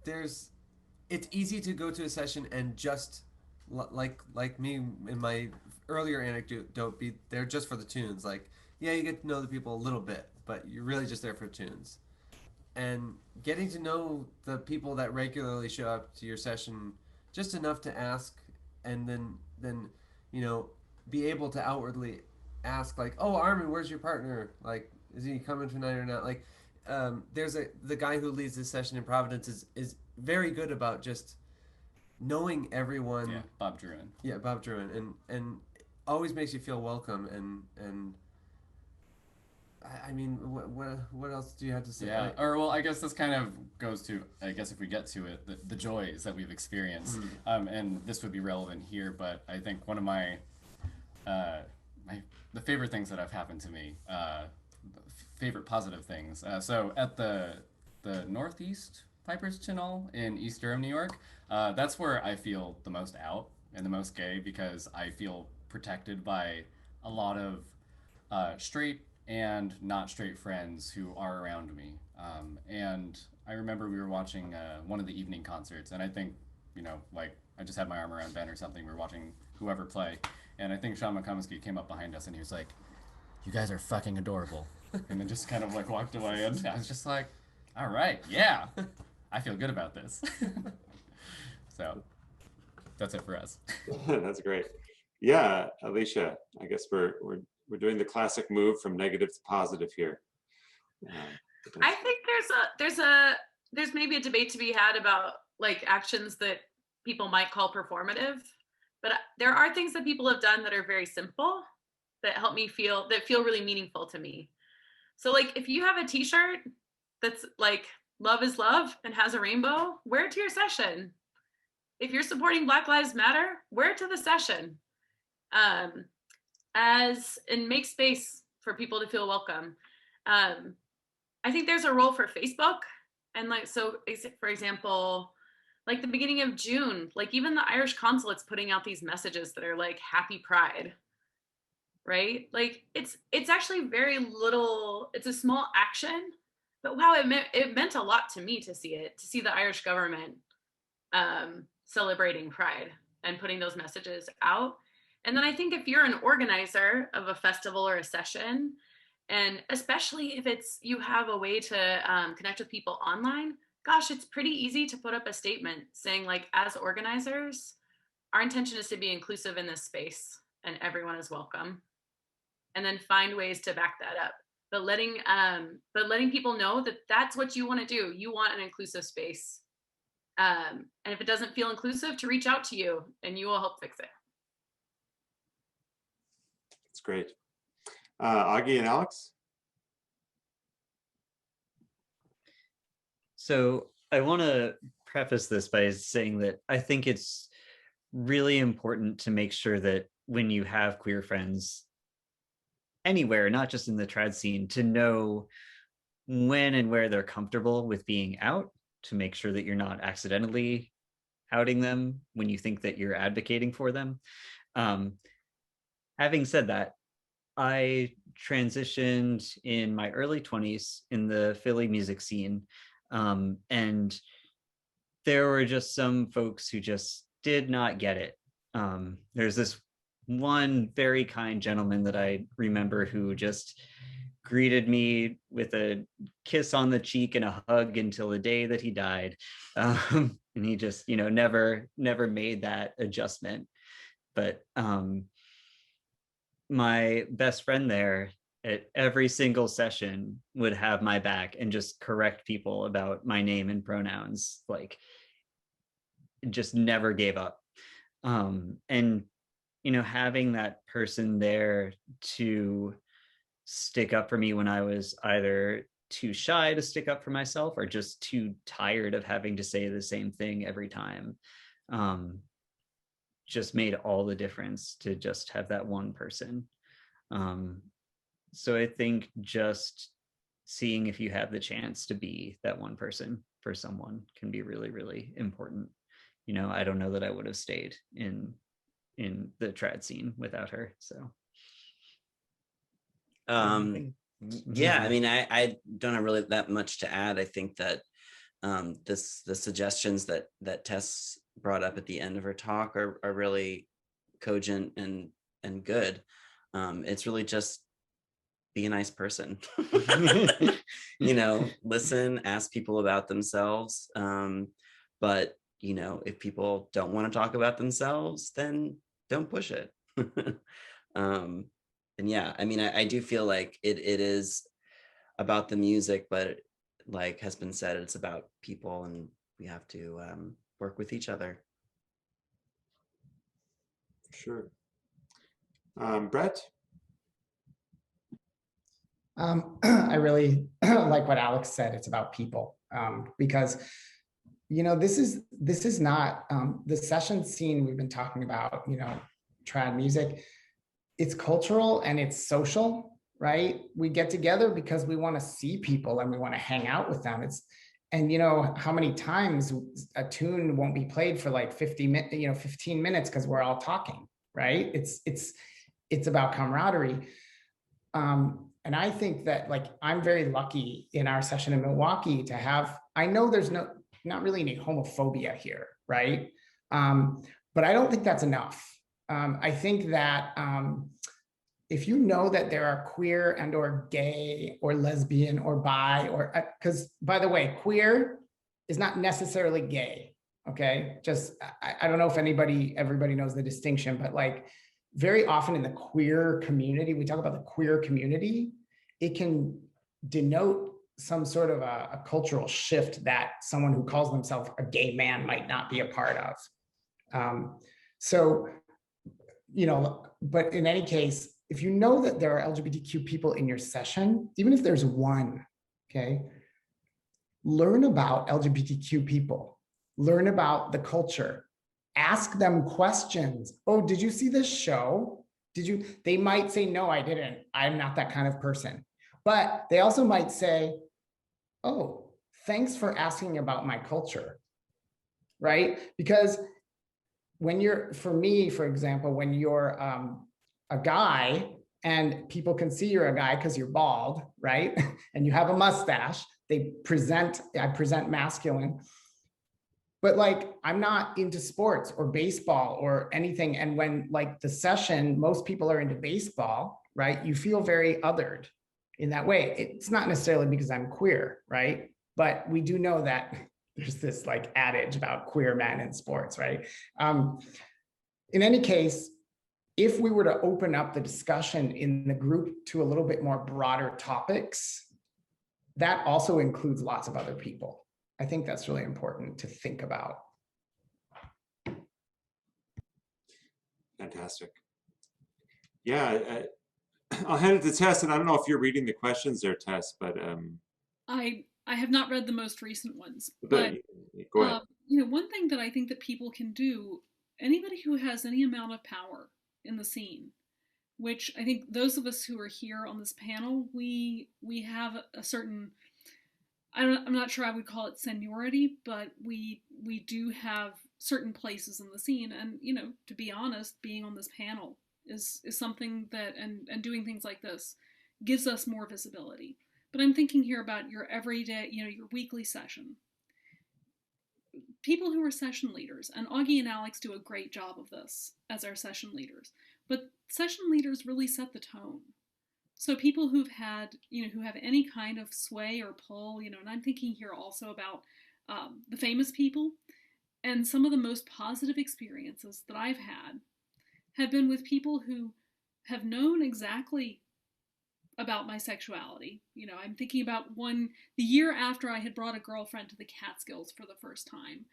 it's easy to go to a session and just like me in my earlier anecdote, be there just for the tunes. Like, yeah, you get to know the people a little bit, but you're really just there for tunes. And getting to know the people that regularly show up to your session just enough to ask, and then you know, be able to outwardly ask, like, oh, Armand, where's your partner? Like, is he coming tonight or not? Like, the guy who leads this session in Providence is very good about just knowing everyone. Yeah, Bob Druin. Yeah, Bob Druin, and always makes you feel welcome. And I mean, what else do you have to say? Yeah, or well, I guess this kind of goes to, I guess if we get to it, the joys that we've experienced, and this would be relevant here. But I think one of my the favorite things that have happened to me, favorite positive things. So at the Northeast Piper's Channel in East Durham, New York. That's where I feel the most out and the most gay, because I feel protected by a lot of straight and not straight friends who are around me. And I remember we were watching one of the evening concerts, and I think, like, I just had my arm around Ben or something. We were watching whoever play, and I think Sean McComiskey came up behind us and he was like, "You guys are fucking adorable," and then just kind of like walked away, and I was just like, all right, yeah, I feel good about this. So that's it for us. That's great. Yeah, Alicia, I guess we're doing the classic move from negative to positive here. I think there's maybe a debate to be had about like actions that people might call performative, but there are things that people have done that are very simple that feel really meaningful to me. So like if you have a t-shirt that's like love is love and has a rainbow, wear it to your session. If you're supporting Black Lives Matter, wear it to the session. And make space for people to feel welcome. I think there's a role for Facebook. And like, so for example, like the beginning of June, like even the Irish consulate's putting out these messages that are like happy Pride, right? Like it's actually very little, it's a small action, but wow, it meant a lot to me to see the Irish government celebrating Pride and putting those messages out. And then I think if you're an organizer of a festival or a session, and especially if you have a way to connect with people online, gosh, it's pretty easy to put up a statement saying like, as organizers, our intention is to be inclusive in this space and everyone is welcome. And then find ways to back that up. But letting people know that that's what you want to do. You want an inclusive space. And if it doesn't feel inclusive, to reach out to you and you will help fix it. That's great. Augie and Alex? So I want to preface this by saying that I think it's really important to make sure that when you have queer friends anywhere, not just in the trad scene, to know when and where they're comfortable with being out, to make sure that you're not accidentally outing them when you think that you're advocating for them. Having said that, I transitioned in my early 20s in the Philly music scene. And there were just some folks who just did not get it. There's this one very kind gentleman that I remember who just greeted me with a kiss on the cheek and a hug until the day that he died. And he just, never made that adjustment. But my best friend there at every single session would have my back and just correct people about my name and pronouns, like just never gave up. And, having that person there to stick up for me when I was either too shy to stick up for myself or just too tired of having to say the same thing every time, just made all the difference to just have that one person. So I think just seeing if you have the chance to be that one person for someone can be really, really important. I don't know that I would have stayed in the trad scene without her. So. Yeah, I mean, I don't have really that much to add. I think that the suggestions that Tess brought up at the end of her talk are really cogent and good. It's really just be a nice person. Listen, ask people about themselves. But if people don't want to talk about themselves, then don't push it. And yeah, I mean, I do feel like it is about the music, but like has been said, it's about people, and we have to work with each other. Sure. Brett? I really like what Alex said. It's about people, because this is not the session scene we've been talking about. Trad music. It's cultural and it's social, right? We get together because we want to see people and we want to hang out with them. And you know how many times a tune won't be played for like 15 minutes because we're all talking, right? It's about camaraderie. And I think that, like, I'm very lucky in our session in Milwaukee to have, I know there's not really any homophobia here, right? But I don't think that's enough. I think that if you know that there are queer and or gay or lesbian or bi, or, because by the way, queer is not necessarily gay, okay? Just, I don't know if everybody knows the distinction, but like, very often in the queer community, we talk about the queer community, it can denote some sort of a cultural shift that someone who calls themselves a gay man might not be a part of. So, you know, but in any case, if you know that there are LGBTQ people in your session, even if there's one, okay, learn about LGBTQ people, learn about the culture. Ask them questions. Oh, did you see this show? They might say, no, I didn't. I'm not that kind of person. But they also might say, oh, thanks for asking about my culture, right? Because for me, for example, when you're a guy and people can see you're a guy because you're bald, right? And you have a mustache, I present masculine. But like, I'm not into sports or baseball or anything. And when like the session, most people are into baseball, right? You feel very othered in that way. It's not necessarily because I'm queer, right? But we do know that there's this like adage about queer men in sports, right? In any case, if we were to open up the discussion in the group to a little bit more broader topics, that also includes lots of other people. I think that's really important to think about. Fantastic. Yeah, I'll hand it to Tess, and I don't know if you're reading the questions there, Tess, but I have not read the most recent ones, but go ahead. You know, one thing that I think that people can do, anybody who has any amount of power in the scene, which I think those of us who are here on this panel, we have a certain, I'm not sure I would call it seniority, but we do have certain places in the scene. And, you know, to be honest, being on this panel is something that, and doing things like this gives us more visibility. But I'm thinking here about your everyday, you know, your weekly session. People who are session leaders, and Augie and Alex do a great job of this as our session leaders, but session leaders really set the tone. So people who've had, you know, who have any kind of sway or pull, you know, and I'm thinking here also about the famous people, and some of the most positive experiences that I've had have been with people who have known exactly about my sexuality. You know, I'm thinking about the year after I had brought a girlfriend to the Catskills for the first time.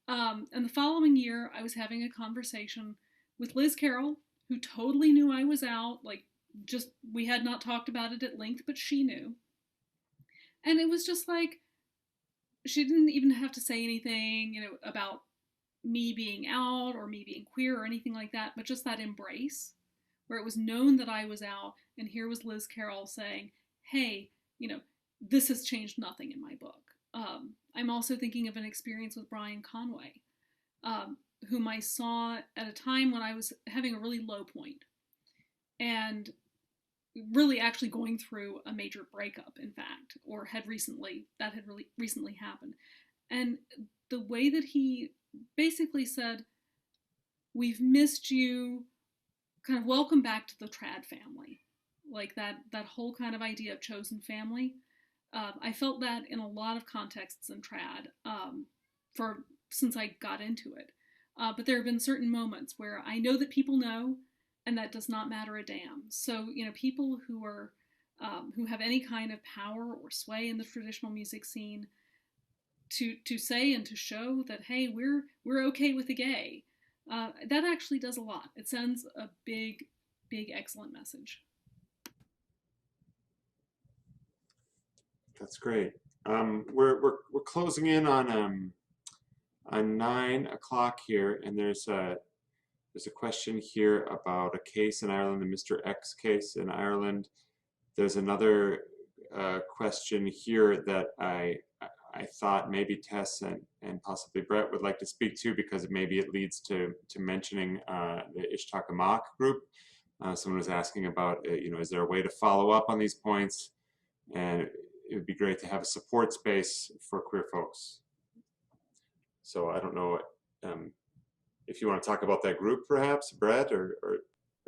And the following year, I was having a conversation with Liz Carroll, who totally knew I was out, like, just, we had not talked about it at length, but she knew. And it was just like, she didn't even have to say anything, you know, about me being out or me being queer or anything like that, but just that embrace where it was known that I was out. And here was Liz Carroll saying, hey, you know, this has changed nothing in my book. I'm also thinking of an experience with Brian Conway, whom I saw at a time when I was having a really low point and really actually going through a major breakup, in fact, or had really recently happened. And the way that he basically said, we've missed you, kind of welcome back to the trad family, like that whole kind of idea of chosen family. I felt that in a lot of contexts in trad since I got into it. But there have been certain moments where I know that people know, and that does not matter a damn. So, you know, people who are who have any kind of power or sway in the traditional music scene, to say and to show that, hey, we're okay with the gay, that actually does a lot. It sends a big, excellent message. That's great. We're closing in on 9 o'clock here, and there's a question here about a case in Ireland, the Mr. X case in Ireland. There's another question here that I thought maybe Tess and possibly Brett would like to speak to, because maybe it leads to mentioning the Ishtakaamak group. Someone was asking about, is there a way to follow up on these points? And it would be great to have a support space for queer folks. So I don't know if you want to talk about that group, perhaps, Brett or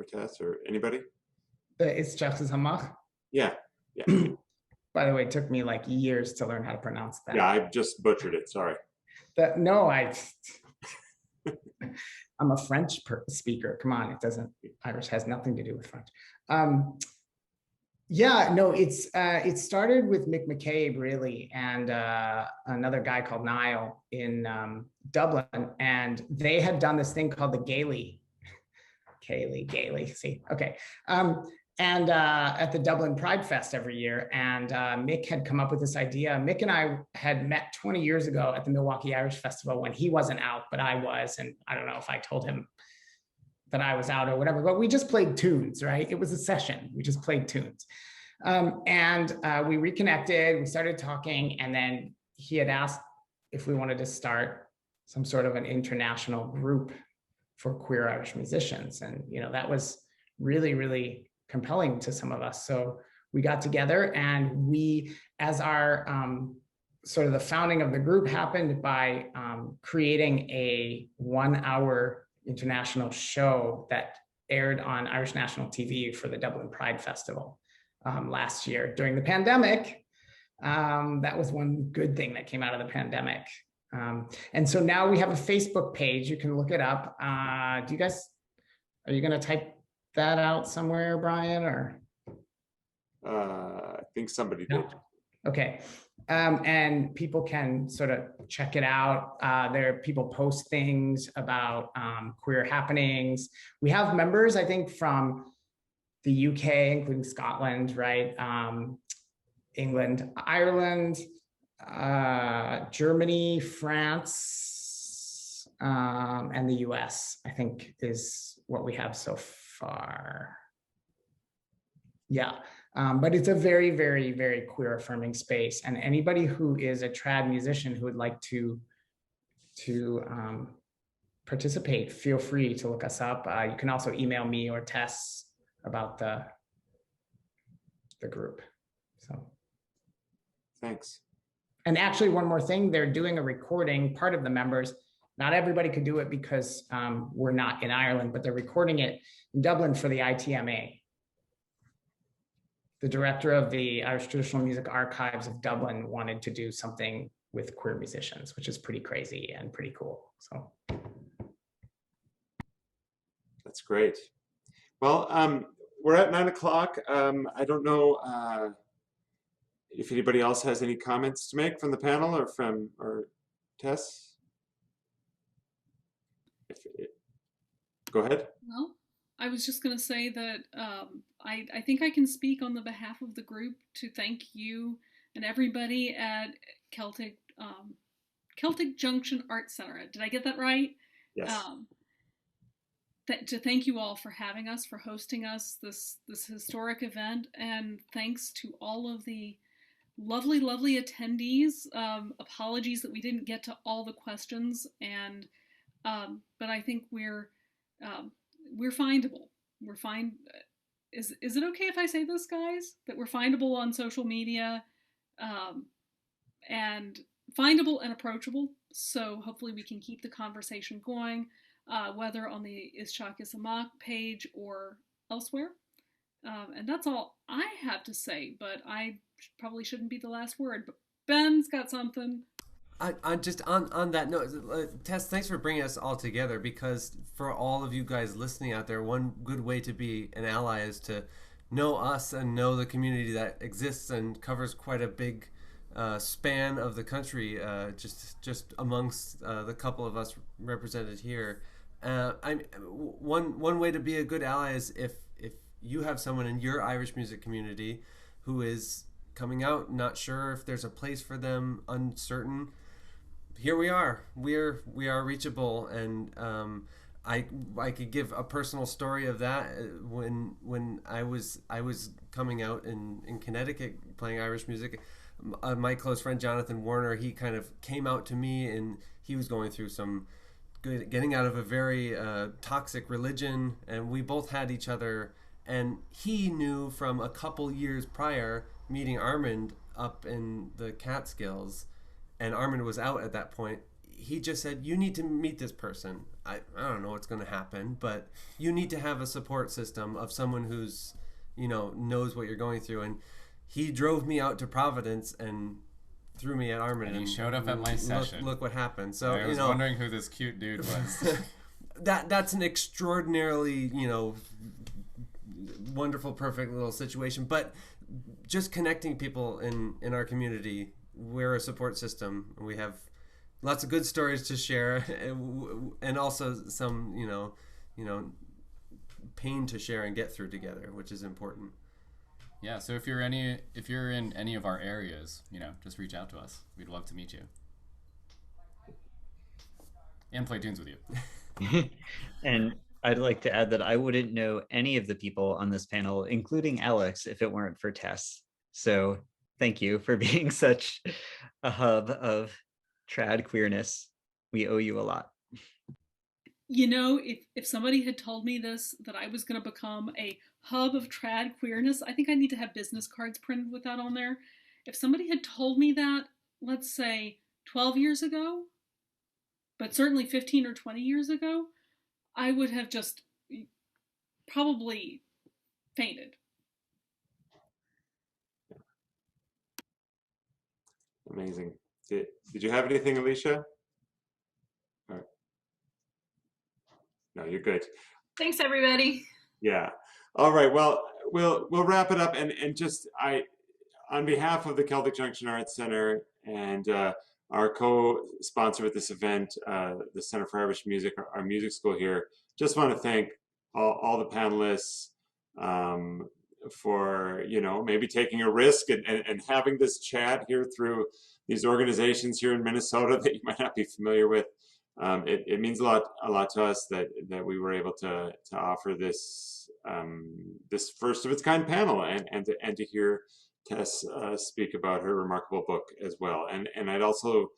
Tess or anybody. It's Charlottesville. Yeah. By the way, it took me like years to learn how to pronounce that. Yeah, I just butchered it. Sorry. I'm a French speaker. Come on, Irish has nothing to do with French. It started with Mick McCabe, really, and another guy called Niall in Dublin, and they had done this thing called the Gailey, see, okay. At the Dublin Pride Fest every year, and Mick had come up with this idea. Mick and I had met 20 years ago at the Milwaukee Irish Festival when he wasn't out, but I was, and I don't know if I told him that I was out or whatever, but we just played tunes, right? It was a session, we just played tunes. We reconnected, we started talking, and then he had asked if we wanted to start some sort of an international group for queer Irish musicians. And, that was really, really compelling to some of us. So we got together, and we, as our sort of the founding of the group happened by creating a 1-hour international show that aired on Irish National TV for the Dublin Pride Festival last year during the pandemic. That was one good thing that came out of the pandemic. And so now we have a Facebook page. You can look it up. Are you going to type that out somewhere, Brian, or? I think somebody did. Okay. And people can sort of check it out. People post things about queer happenings. We have members, I think, from the UK, including Scotland, right? England, Ireland, Germany, France, and the US, I think, is what we have so far. Yeah. But it's a very, very, very queer affirming space. And anybody who is a trad musician who would like to participate, feel free to look us up. You can also email me or Tess about the group. So thanks. And actually, one more thing, they're doing a recording, part of the members, not everybody could do it because we're not in Ireland, but they're recording it in Dublin for the ITMA. The director of the Irish Traditional Music Archives of Dublin wanted to do something with queer musicians, which is pretty crazy and pretty cool. So that's great. Well, we're at 9 o'clock. I don't know if anybody else has any comments to make from the panel or Tess. Go ahead. Well, I was just going to say that I think I can speak on the behalf of the group to thank you and everybody at Celtic Junction Art Center. Did I get that right? Yes. To thank you all for having us, for hosting us this historic event, and thanks to all of the lovely attendees. Apologies that we didn't get to all the questions, and but I think we're findable. We're fine. Is it okay if I say this, guys? That we're findable on social media, and findable and approachable. So hopefully we can keep the conversation going, whether on the Ishtakaamak page or elsewhere. And that's all I have to say, but I probably shouldn't be the last word. But Ben's got something. I just on that note, Tess, thanks for bringing us all together, because for all of you guys listening out there, one good way to be an ally is to know us and know the community that exists and covers quite a big span of the country, just amongst the couple of us represented here. One way to be a good ally is if you have someone in your Irish music community who is coming out, not sure if there's a place for them, uncertain. Here we are. We are reachable, and I could give a personal story of that. When I was coming out in Connecticut playing Irish music, my close friend Jonathan Warner, he kind of came out to me, and he was going through getting out of a very toxic religion, and we both had each other. And he knew from a couple years prior meeting Armand up in the Catskills, and Armand was out at that point. He just said, you need to meet this person. I don't know what's going to happen, but you need to have a support system of someone who's, knows what you're going through. And he drove me out to Providence and threw me at Armand. And he showed up at my session. Look what happened. So I was wondering who this cute dude was. That's an extraordinarily, wonderful, perfect little situation. But just connecting people in our community, we're a support system. We have lots of good stories to share, and also some, pain to share and get through together, which is important. Yeah. So if you're in any of our areas, just reach out to us. We'd love to meet you and play tunes with you. And I'd like to add that I wouldn't know any of the people on this panel, including Alex, if it weren't for Tess. So thank you for being such a hub of trad queerness. We owe you a lot. If somebody had told me that I was going to become a hub of trad queerness, I think I need to have business cards printed with that on there. If somebody had told me that, let's say 12 years ago, but certainly 15 or 20 years ago, I would have just probably fainted. Amazing. Did you have anything, Alicia? No, you're good. Thanks, everybody. Yeah. All right. Well, we'll wrap it up, and just on behalf of the Celtic Junction Arts Center and our co-sponsor with this event, the Center for Irish Music, our music school here, just want to thank all the panelists for maybe taking a risk and having this chat here through these organizations here in Minnesota that you might not be familiar with. It means a lot to us that we were able to offer this this first of its kind panel and to hear Tess speak about her remarkable book as well. And I'd also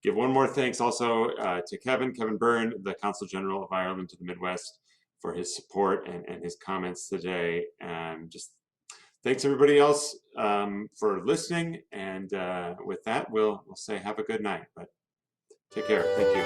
give one more thanks also to Kevin Byrne, the Consul General of Ireland to the Midwest, for his support and his comments today. And just thanks everybody else for listening. And with that, we'll say have a good night. But take care. Thank you.